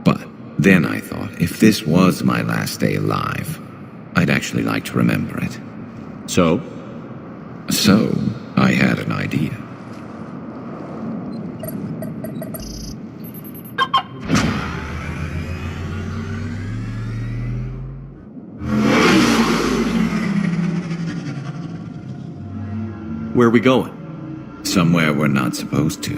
But then I thought, if this was my last day alive, I'd actually like to remember it. So? So, I had an idea. Where are we going? Somewhere we're not supposed to.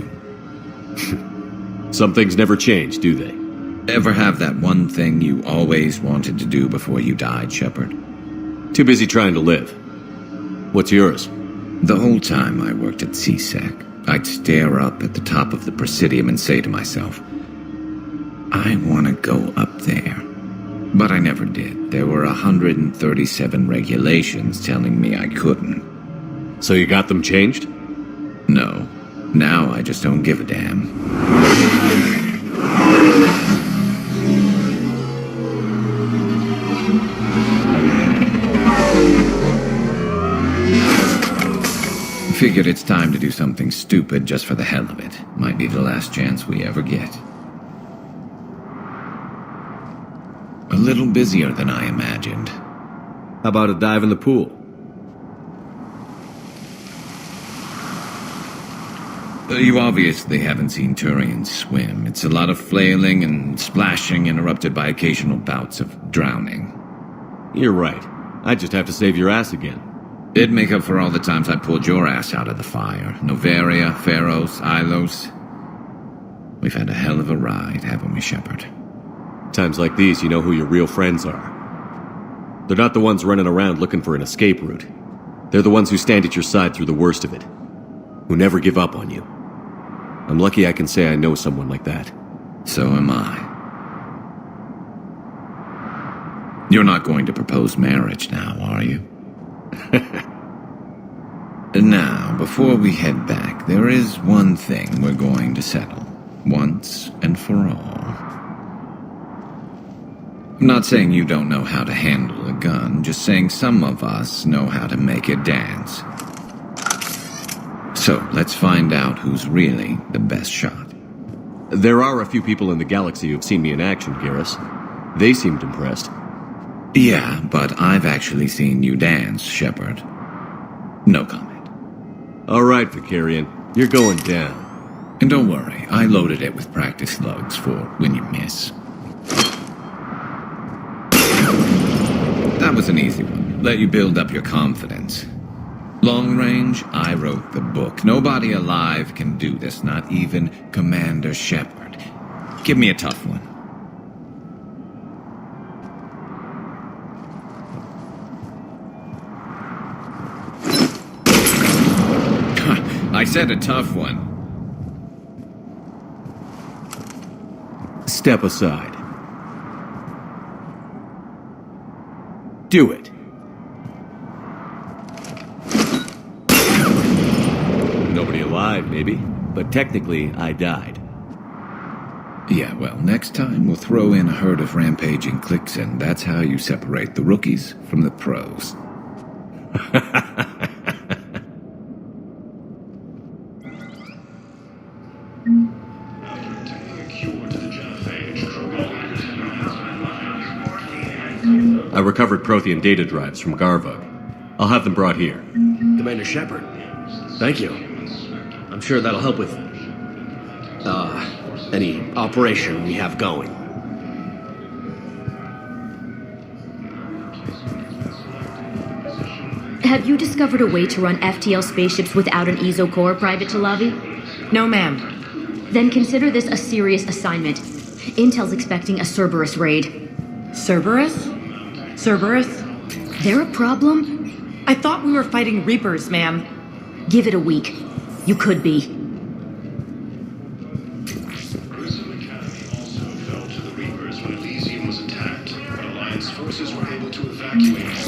Some things never change, do they? Ever have that one thing you always wanted to do before you died, Shepard? Too busy trying to live. What's yours? The whole time I worked at CSEC, I'd stare up at the top of the Presidium and say to myself, I want to go up there. But I never did. There were 137 regulations telling me I couldn't. So you got them changed? No. Now I just don't give a damn. Figured it's time to do something stupid just for the hell of it. Might be the last chance we ever get. A little busier than I imagined. How about a dive in the pool? You obviously haven't seen Turians swim. It's a lot of flailing and splashing interrupted by occasional bouts of drowning. You're right. I just have to save your ass again. It'd make up for all the times I pulled your ass out of the fire. Noveria, Pharos, Ilos. We've had a hell of a ride, haven't we, Shepard? Times like these, you know who your real friends are. They're not the ones running around looking for an escape route. They're the ones who stand at your side through the worst of it. Who never give up on you. I'm lucky I can say I know someone like that. So am I. You're not going to propose marriage now, are you? Now, before we head back, there is one thing we're going to settle. Once and for all. I'm not saying you don't know how to handle a gun, just saying some of us know how to make it dance. So, let's find out who's really the best shot. There are a few people in the galaxy who've seen me in action, Garrus. They seemed impressed. Yeah, but I've actually seen you dance, Shepard. No comment. All right, Vicarian. You're going down. And don't worry, I loaded it with practice slugs for when you miss. That was an easy one. Let you build up your confidence. Long range, I wrote the book. Nobody alive can do this, not even Commander Shepard. Give me a tough one. I said a tough one. Step aside. Do it. Nobody alive, maybe. But technically, I died. Yeah, well, next time we'll throw in a herd of rampaging cliques, and that's how you separate the rookies from the pros. I recovered Prothean data drives from Garvug. I'll have them brought here. Commander Shepard, thank you. I'm sure that'll help with, any operation we have going. Have you discovered a way to run FTL spaceships without an ESO core, Private Talavi? No, ma'am. Then consider this a serious assignment. Intel's expecting a Cerberus raid. Cerberus? Cerberus? They're a problem? I thought we were fighting Reapers, ma'am. Give it a week. You could be.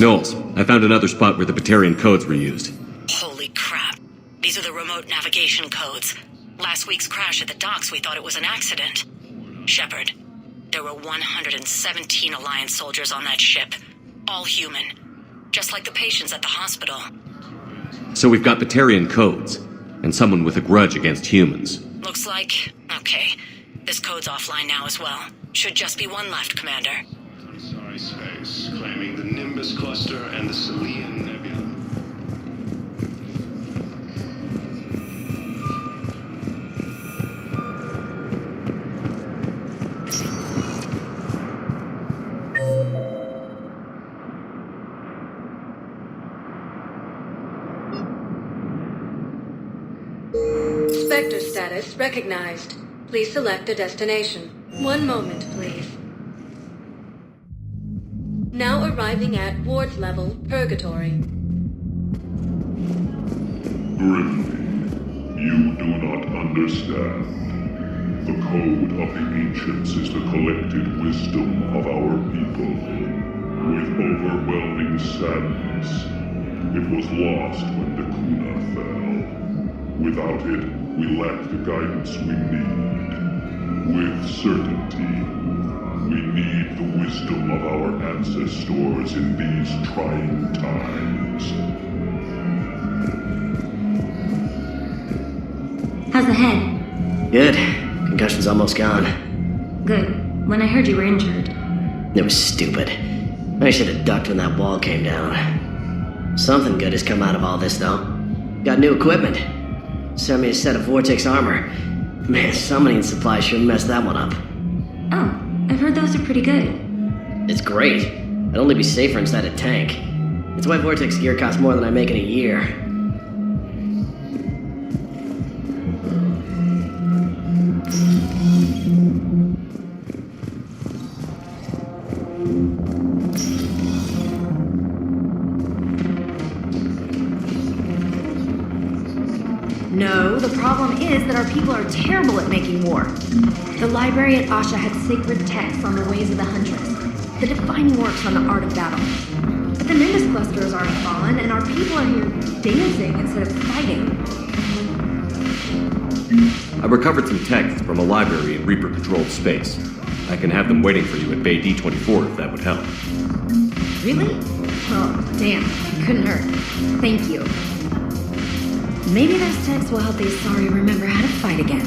Knowles, I found another spot where the Batarian codes were used. Holy crap. These are the remote navigation navigation codes. Last week's crash at the docks, we thought it was an accident. Shepard, there were 117 Alliance soldiers on that ship. All human. Just like the patients at the hospital. So we've got Batarian codes, and someone with a grudge against humans. Looks like... Okay. This code's offline now as well. Should just be one left, Commander. Sorry space, claiming the Nimbus cluster and the Selian Nebula. Spectre status recognized. Please select a destination. One moment, please. Now arriving at Wards level, Purgatory. Grimly, you do not understand. The code of the ancients is the collected wisdom of our people. With overwhelming sadness, it was lost when the Kuna fell. Without it, we lack the guidance we need. With certainty, we need the wisdom of our ancestors in these trying times. How's the head? Good. Concussion's almost gone. Good. When I heard you were injured. It was stupid. I should have ducked when that wall came down. Something good has come out of all this, though. Got new equipment. Sent me a set of Vortex armor. Man, summoning supply sure messed that one up. Oh, I've heard those are pretty good. It's great. I'd only be safer inside a tank. It's why Vortex gear costs more than I make in a year. No, the problem is that our people are terrible at making war. The library at Asha had sacred texts on the ways of the Huntress, the defining works on the art of battle. But the Nimbus clusters aren't fallen, and our people are here dancing instead of fighting. I recovered some texts from a library in Reaper-controlled space. I can have them waiting for you at Bay D-24 if that would help. Really? Oh, damn. It couldn't hurt. Thank you. Maybe those texts will help the Asari remember how to fight again.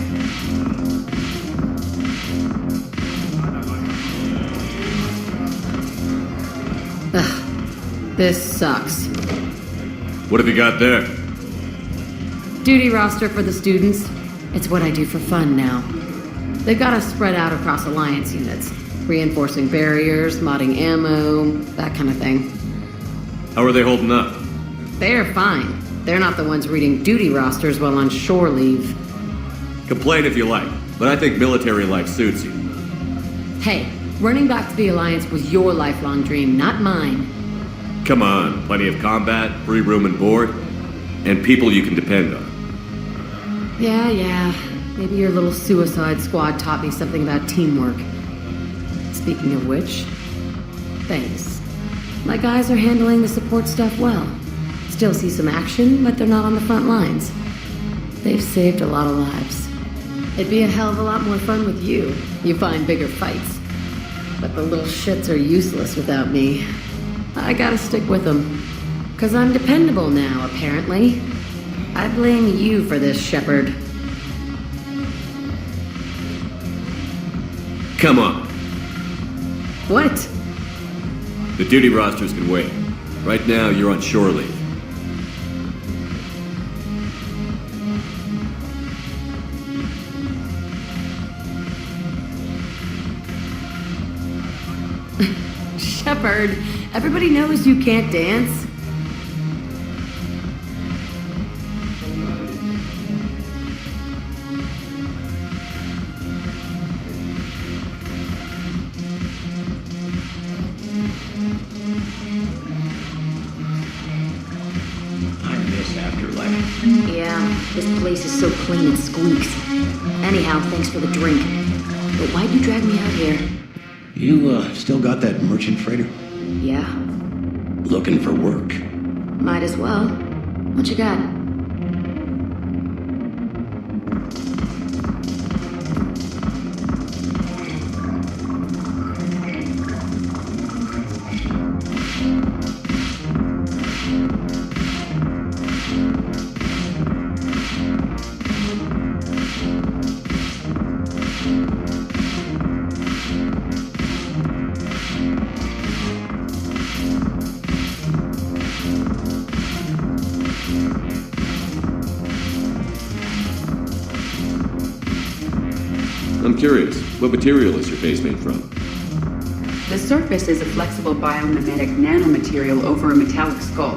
Ugh. This sucks. What have you got there? Duty roster for the students. It's what I do for fun now. They've got us spread out across Alliance units. Reinforcing barriers, modding ammo, that kind of thing. How are they holding up? They're fine. They're not the ones reading duty rosters while on shore leave. Complain if you like, but I think military life suits you. Hey, running back to the Alliance was your lifelong dream, not mine. Come on, plenty of combat, free room and board, and people you can depend on. Yeah. Maybe your little suicide squad taught me something about teamwork. Speaking of which, thanks. My guys are handling the support stuff well. Still see some action, but they're not on the front lines. They've saved a lot of lives. It'd be a hell of a lot more fun with you. You find bigger fights. But the little shits are useless without me. I gotta stick with them. 'Cause I'm dependable now, apparently. I blame you for this, Shepard. Come on. What? The duty rosters can wait. Right now, you're on shore leave. Shepard, everybody knows you can't dance. Yeah, this place is so clean it squeaks. Anyhow, thanks for the drink. But why'd you drag me out here? You, still got that merchant freighter? Yeah, Looking for work? might as well. What you got? I'm curious, what material is your base made from? The surface is a flexible biomimetic nanomaterial over a metallic skull.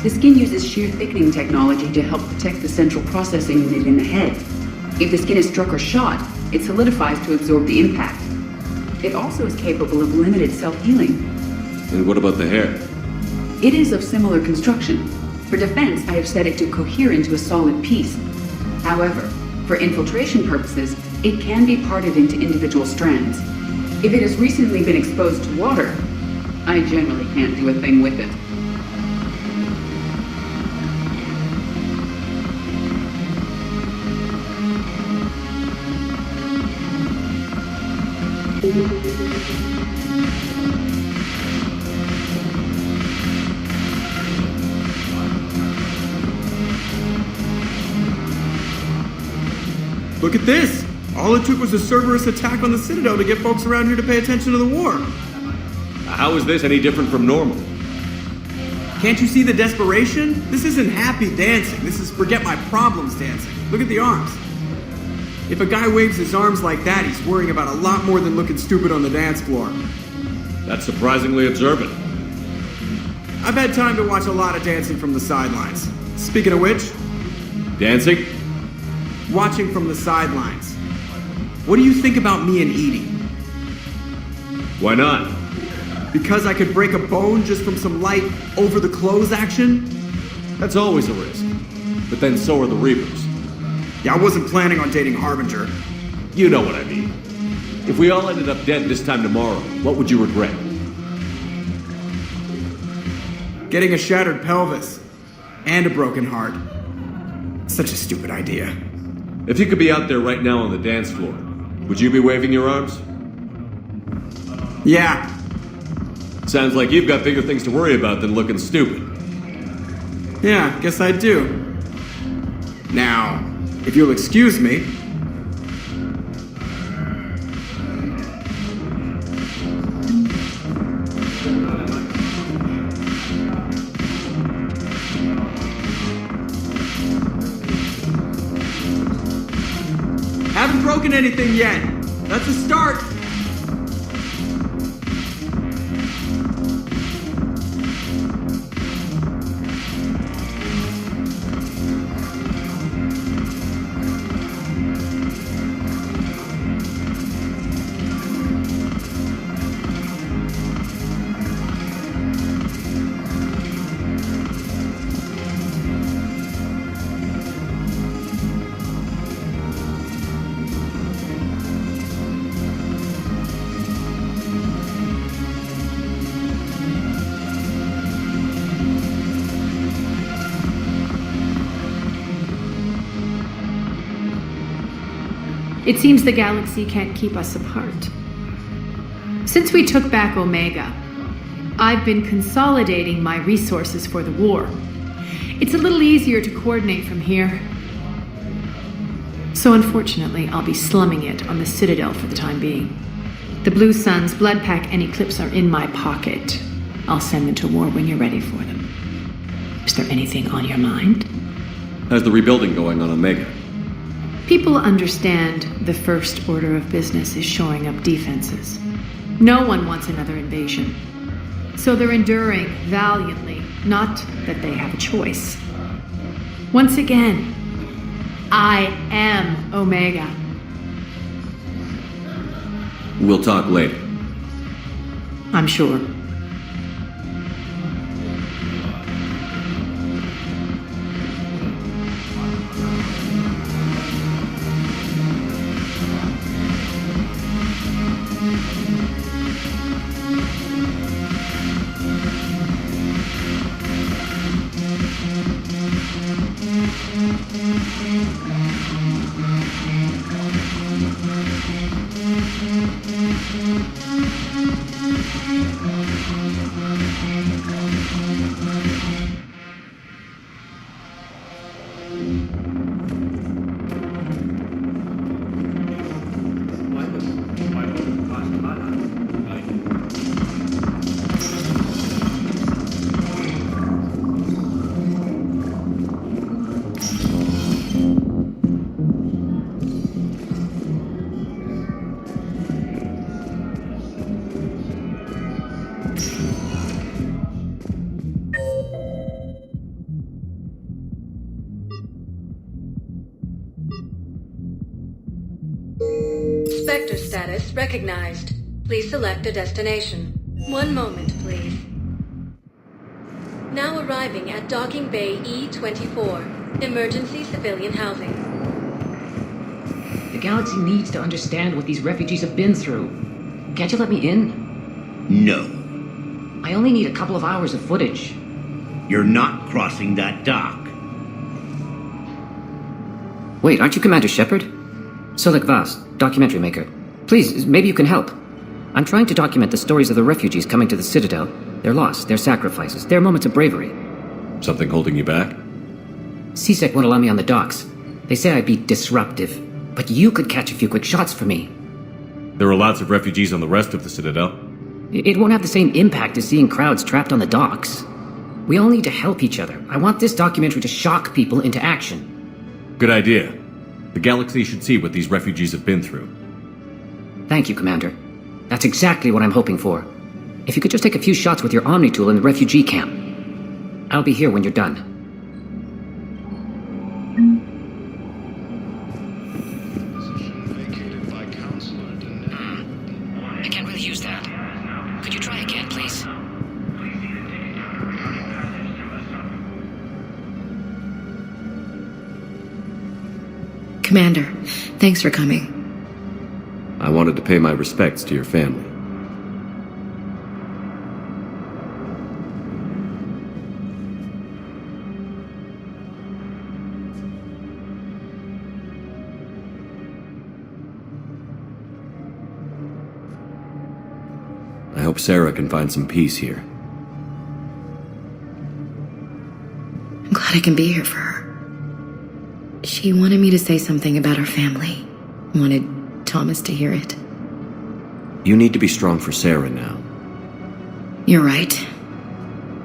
The skin uses shear thickening technology to help protect the central processing unit in the head. If the skin is struck or shot, it solidifies to absorb the impact. It also is capable of limited self-healing. And what about the hair? It is of similar construction. For defense, I have set it to cohere into a solid piece. However, for infiltration purposes, it can be parted into individual strands. If it has recently been exposed to water, I generally can't do a thing with it. Look at this! All it took was a Cerberus attack on the Citadel to get folks around here to pay attention to the war. How is this any different from normal? Can't you see the desperation? This isn't happy dancing. This is forget my problems dancing. Look at the arms. If a guy waves his arms like that, he's worrying about a lot more than looking stupid on the dance floor. That's surprisingly observant. I've had time to watch a lot of dancing from the sidelines. Speaking of which... Dancing? Watching from the sidelines. What do you think about me and Edie? Why not? Because I could break a bone just from some light over-the-clothes action? That's always a risk. But then so are the Reapers. Yeah, I wasn't planning on dating Harbinger. You know what I mean. If we all ended up dead this time tomorrow, what would you regret? Getting a shattered pelvis. And a broken heart. Such a stupid idea. If you could be out there right now on the dance floor, would you be waving your arms? Yeah. Sounds like you've got bigger things to worry about than looking stupid. Yeah, guess I do. Now, if you'll excuse me... Haven't broken anything yet. That's a start. It seems the galaxy can't keep us apart. Since we took back Omega, I've been consolidating my resources for the war. It's a little easier to coordinate from here. So unfortunately, I'll be slumming it on the Citadel for the time being. The Blue Suns, Blood Pack, and Eclipse are in my pocket. I'll send them to war when you're ready for them. Is there anything on your mind? How's the rebuilding going on Omega? People understand the first order of business is shoring up defenses. No one wants another invasion. So they're enduring valiantly, not that they have a choice. Once again, I am Omega. We'll talk later. I'm sure. Spectre status recognized. Please select a destination. 1 moment, please. Now arriving at Docking Bay E-24, emergency civilian housing. The galaxy needs to understand what these refugees have been through. Can't you let me in? No. I only need a couple of hours of footage. You're not crossing that dock. Wait, aren't you Commander Shepard? Solik Vast, documentary maker. Please, maybe you can help. I'm trying to document the stories of the refugees coming to the Citadel. Their loss, their sacrifices, their moments of bravery. Something holding you back? CSEC won't allow me on the docks. They say I'd be disruptive. But you could catch a few quick shots for me. There are lots of refugees on the rest of the Citadel. It won't have the same impact as seeing crowds trapped on the docks. We all need to help each other. I want this documentary to shock people into action. Good idea. The galaxy should see what these refugees have been through. Thank you, Commander. That's exactly what I'm hoping for. If you could just take a few shots with your Omni tool in the refugee camp. I'll be here when you're done. I can't really use that. Could you try again, please? Commander, thanks for coming. I wanted to pay my respects to your family. I hope Sarah can find some peace here. I'm glad I can be here for her. She wanted me to say something about her family. Wanted Thomas to hear it. You need to be strong for Sarah now. You're right.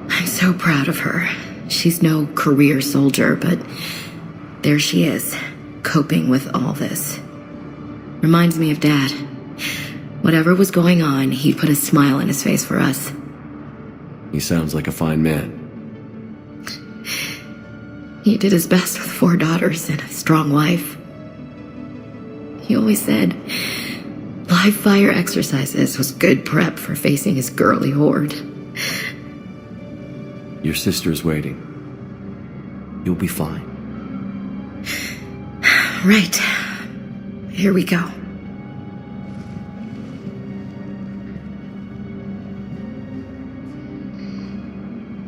I'm so proud of her. She's no career soldier, but there she is, coping with all this. Reminds me of Dad. Whatever was going on, he'd put a smile on his face for us. He sounds like a fine man. He did his best with 4 daughters and a strong wife. He always said live fire exercises was good prep for facing his girly horde. Your sister's waiting. You'll be fine. Right. Here we go.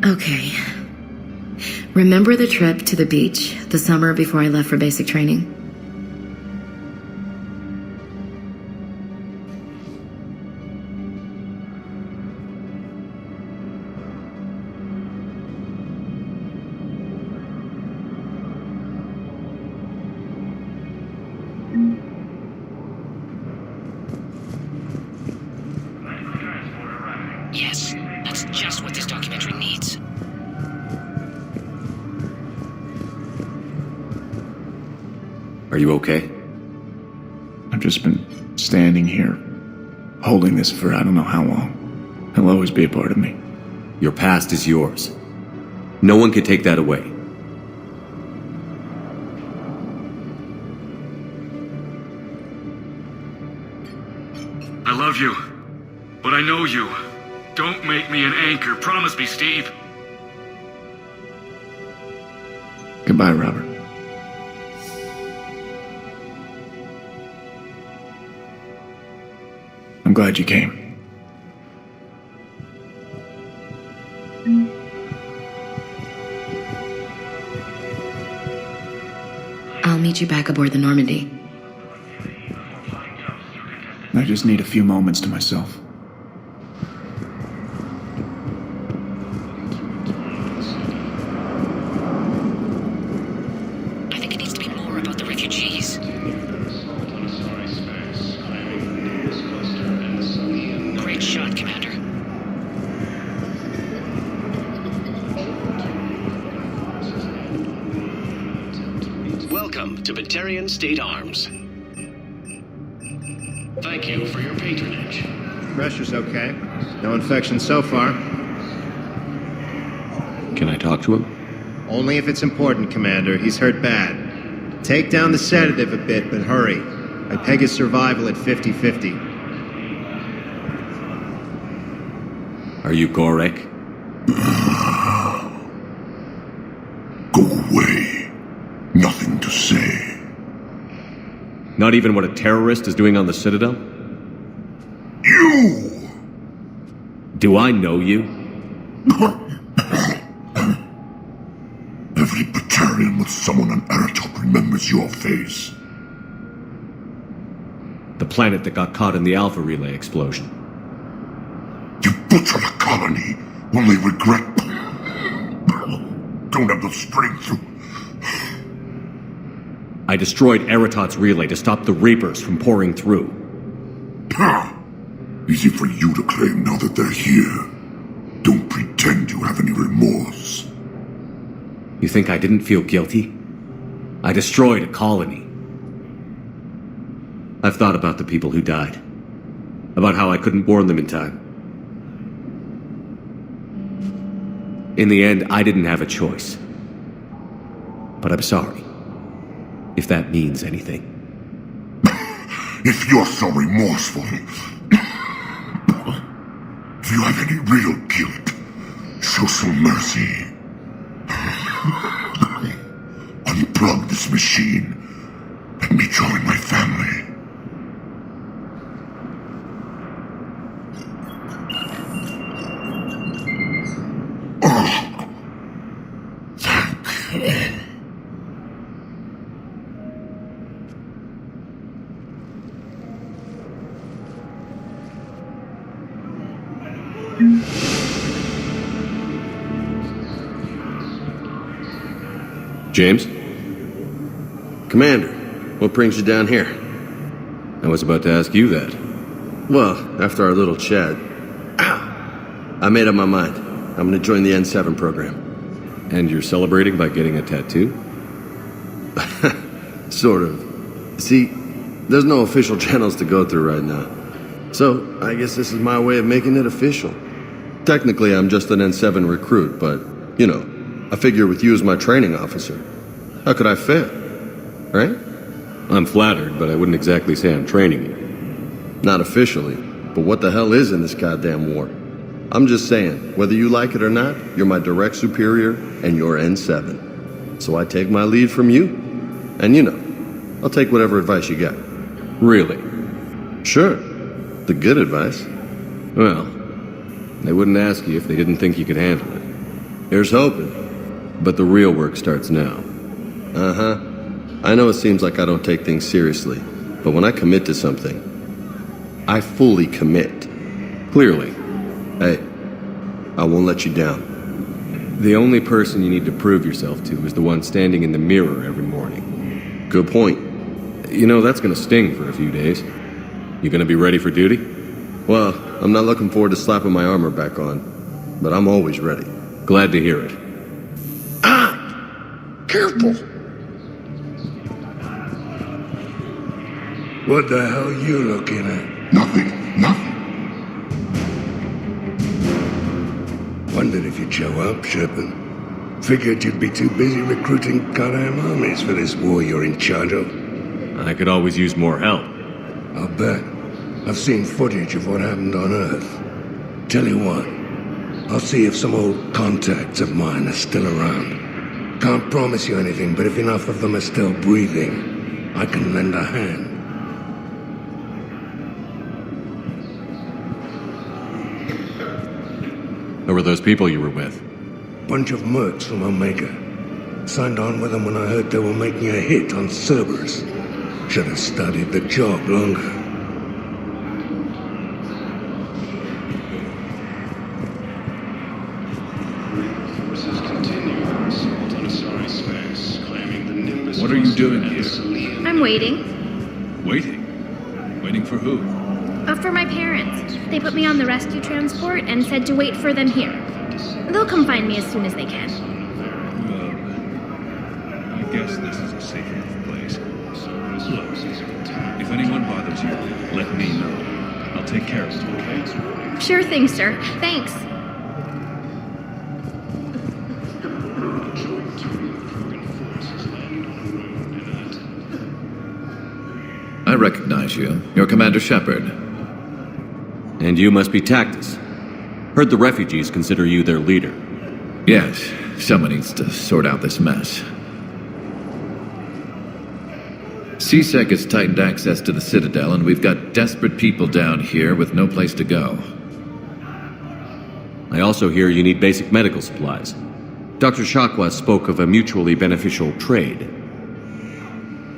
Okay. Remember the trip to the beach the summer before I left for basic training? Yes, that's just what this documentary needs. Are you okay? I've just been standing here, holding this for I don't know how long. It'll always be a part of me. Your past is yours. No one can take that away. I love you, but I know you. Don't make me an anchor. Promise me, Steve. Goodbye, Robert. I'm glad you came. I'll meet you back aboard the Normandy. I just need a few moments to myself. I think it needs to be more about the refugees. Great shot, Commander. Welcome to Batarian State Arms. Thank you for your patronage. Pressure's okay. No infection so far. Can I talk to him? Only if it's important, Commander. He's hurt bad. Take down the sedative a bit, but hurry. I peg his survival at 50-50. Are you Gorek? Go away. Nothing to say. Not even what a terrorist is doing on the Citadel? You! Do I know you? Every Batarian with someone on Aratok remembers your face. The planet that got caught in the Alpha Relay explosion. You butchered a colony, only regret. Don't have the strength to... I destroyed Eratot's relay to stop the Reapers from pouring through. Easy for you to claim now that they're here. Don't pretend you have any remorse. You think I didn't feel guilty? I destroyed a colony. I've thought about the people who died. About how I couldn't warn them in time. In the end, I didn't have a choice. But I'm sorry. If that means anything. If you're so remorseful, if you have any real guilt, show some mercy. Unplug this machine. Let me join my family. James? Commander, what brings you down here? I was about to ask you that. Well, after our little chat, I made up my mind. I'm gonna join the N7 program. And you're celebrating by getting a tattoo? Sort of. See, there's no official channels to go through right now. So, I guess this is my way of making it official. Technically, I'm just an N7 recruit, but, you know, I figure with you as my training officer, how could I fail? Right? I'm flattered, but I wouldn't exactly say I'm training you. Not officially, but what the hell is in this goddamn war? I'm just saying, whether you like it or not, you're my direct superior, and you're N7. So I take my lead from you, and you know, I'll take whatever advice you got. Really? Sure. The good advice. Well, they wouldn't ask you if they didn't think you could handle it. Here's hoping. But the real work starts now. Uh-huh. I know it seems like I don't take things seriously, but when I commit to something, I fully commit. Clearly. Hey, I won't let you down. The only person you need to prove yourself to is the one standing in the mirror every morning. Good point. You know, that's gonna sting for a few days. You gonna be ready for duty? Well, I'm not looking forward to slapping my armor back on, but I'm always ready. Glad to hear it. Careful. What the hell you looking at? Nothing. Wondered if you'd show up, Shepard. Figured you'd be too busy recruiting goddamn armies for this war you're in charge of. I could always use more help. I'll bet. I've seen footage of what happened on Earth. Tell you what, I'll see if some old contacts of mine are still around. Can't promise you anything, but if enough of them are still breathing, I can lend a hand. Who were those people you were with? Bunch of mercs from Omega. Signed on with them when I heard they were making a hit on Cerberus. Should have studied the job longer. What are you doing here? I'm waiting. Waiting? Waiting for who? For my parents. They put me on the rescue transport and said to wait for them here. They'll come find me as soon as they can. Well, I guess this is a safe enough place. Look, if anyone bothers you, let me know. I'll take care of it, okay? Sure thing, sir. Thanks. I recognize you. You're Commander Shepard. And you must be Tactus. Heard the refugees consider you their leader. Yes, someone needs to sort out this mess. CSEC has tightened access to the Citadel, and we've got desperate people down here with no place to go. I also hear you need basic medical supplies. Dr. Shakwa spoke of a mutually beneficial trade.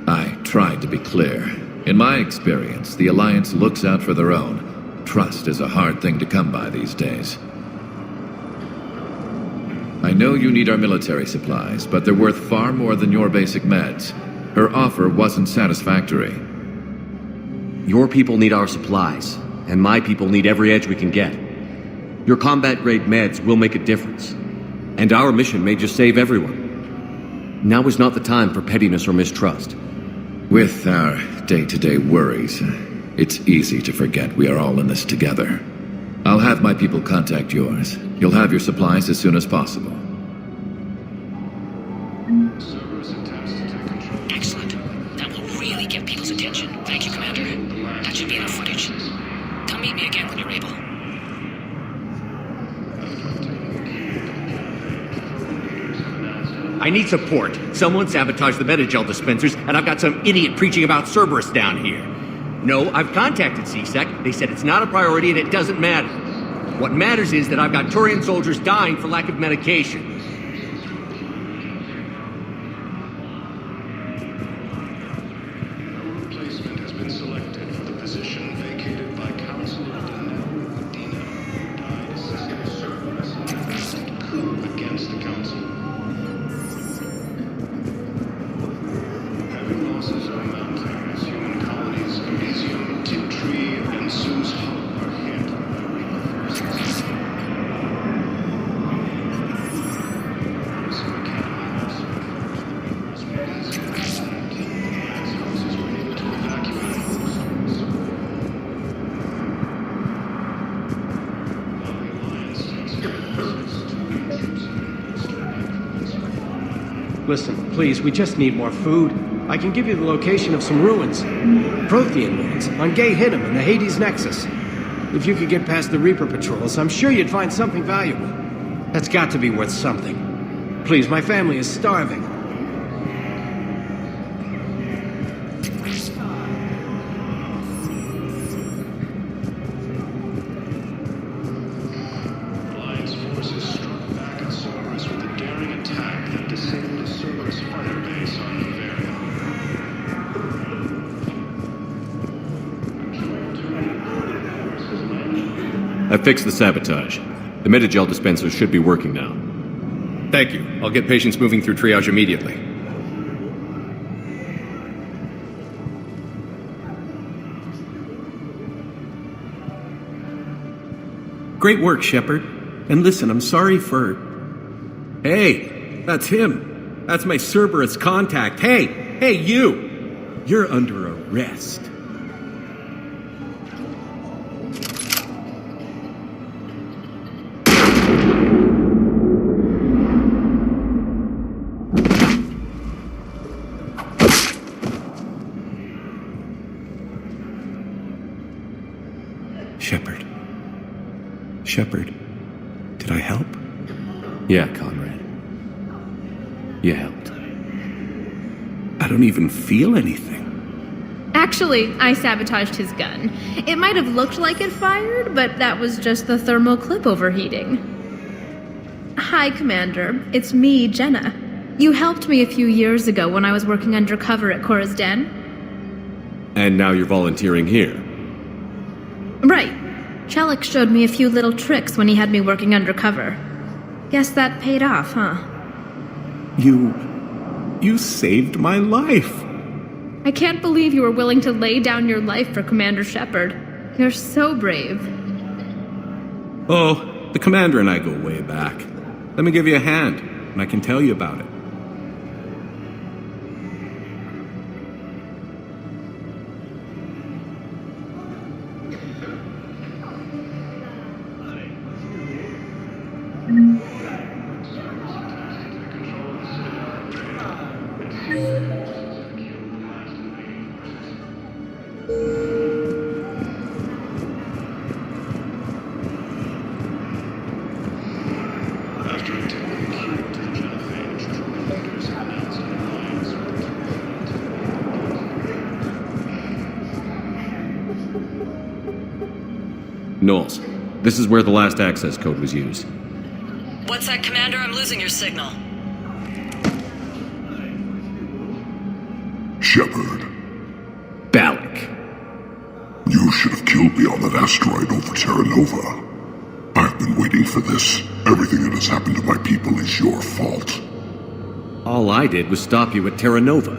I tried to be clear. In my experience, the Alliance looks out for their own. Trust is a hard thing to come by these days. I know you need our military supplies, but they're worth far more than your basic meds. Her offer wasn't satisfactory. Your people need our supplies, and my people need every edge we can get. Your combat-grade meds will make a difference, and our mission may just save everyone. Now is not the time for pettiness or mistrust. With our day-to-day worries, it's easy to forget we are all in this together. I'll have my people contact yours. You'll have your supplies as soon as possible. Excellent. That will really get people's attention. Thank you, Commander. That should be enough footage. Come meet me again when you're able. I need support. Someone sabotaged the Metagel dispensers, and I've got some idiot preaching about Cerberus down here. No, I've contacted CSEC. They said it's not a priority and it doesn't matter. What matters is that I've got Turian soldiers dying for lack of medication. A replacement has been selected for the position vacated by Councilor Medina, who died assisting Cerberus in a vast coup against the Council. Heavy losses are mounting as human colonies Elysium, Tiptree, and Sue's Hope are hit by Reaper forces. Some academy also informs the Reapers were easy as forces were able to evacuate homes. While the Alliance takes efforts to bring troops in. Listen, please, we just need more food. I can give you the location of some ruins. Prothean ruins, on Gay Hinnom in the Hades Nexus. If you could get past the Reaper patrols, I'm sure you'd find something valuable. That's got to be worth something. Please, my family is starving. Alliance forces struck back at Cerberus with a daring attack that disabled a Cerberus fighter base on Bavaria. I fixed the sabotage. The Metagel dispenser should be working now. Thank you. I'll get patients moving through triage immediately. Great work, Shepard. And listen, I'm sorry for... Hey, that's him. That's my Cerberus contact. Hey, you! You're under arrest. Shepard, did I help? Yeah, Conrad. You helped. I don't even feel anything. Actually, I sabotaged his gun. It might have looked like it fired, but that was just the thermal clip overheating. Hi, Commander. It's me, Jenna. You helped me a few years ago when I was working undercover at Cora's Den. And now you're volunteering here. Right. Chelik showed me a few little tricks when he had me working undercover. Guess that paid off, huh? You saved my life. I can't believe you were willing to lay down your life for Commander Shepard. You're so brave. Oh, the Commander and I go way back. Let me give you a hand, and I can tell you about it. Knowles, this is where the last access code was used. What's that, Commander? I'm losing your signal. Shepard. Balak. You should have killed me on that asteroid over Terra Nova. I've been waiting for this. Everything that has happened to my people is your fault. All I did was stop you at Terra Nova.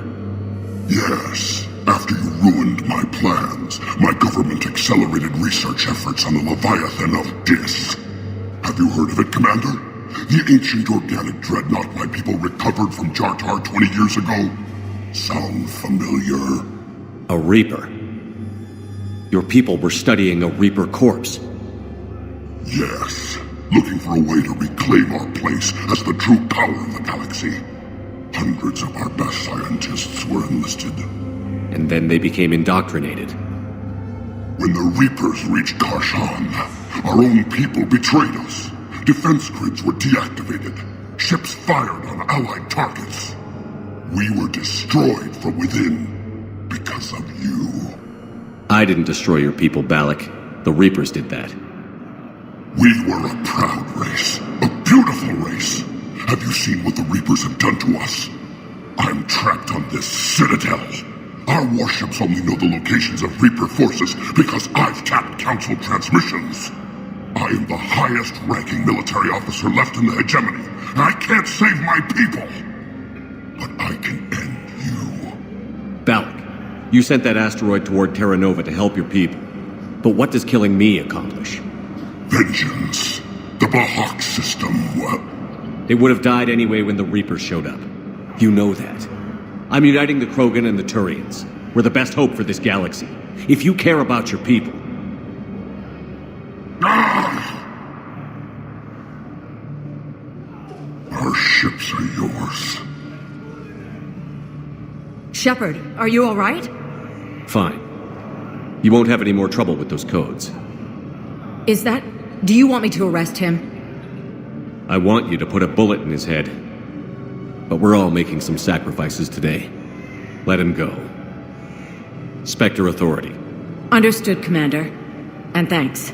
Yes. After you ruined my plans, my government accelerated research efforts on the Leviathan of Dis. Have you heard of it, Commander? The ancient organic dreadnought my people recovered from Jar Jar 20 years ago? Sound familiar? A Reaper. Your people were studying a Reaper corpse. Yes. Looking for a way to reclaim our place as the true power of the galaxy. Hundreds of our best scientists were enlisted. And then they became indoctrinated. When the Reapers reached Karshan, our own people betrayed us. Defense grids were deactivated. Ships fired on Allied targets. We were destroyed from within because of you. I didn't destroy your people, Balak. The Reapers did that. We were a proud race. A beautiful race. Have you seen what the Reapers have done to us? I'm trapped on this Citadel. Our warships only know the locations of Reaper forces because I've tapped Council transmissions. I am the highest-ranking military officer left in the hegemony, and I can't save my people. But I can end you. Balak, you sent that asteroid toward Terra Nova to help your people. But what does killing me accomplish? Vengeance. The Bahak system. They would have died anyway when the Reapers showed up. You know that. I'm uniting the Krogan and the Turians. We're the best hope for this galaxy. If you care about your people... Our ships are yours. Shepard, are you all right? Fine. You won't have any more trouble with those codes. Is that... Do you want me to arrest him? I want you to put a bullet in his head. But we're all making some sacrifices today. Let him go. Spectre Authority. Understood, Commander. And thanks.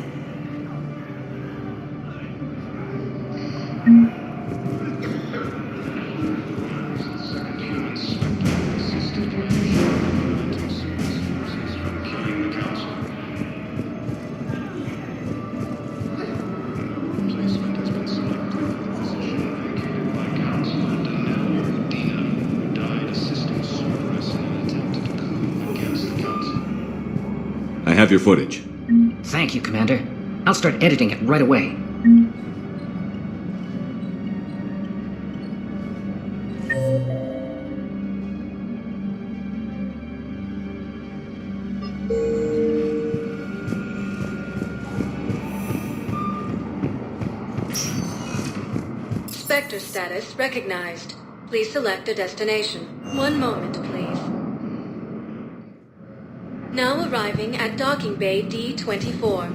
I have your footage. Thank you, Commander. I'll start editing it right away. Spectre status recognized. Please select a destination. One moment, please. Now arriving at Docking Bay D-24.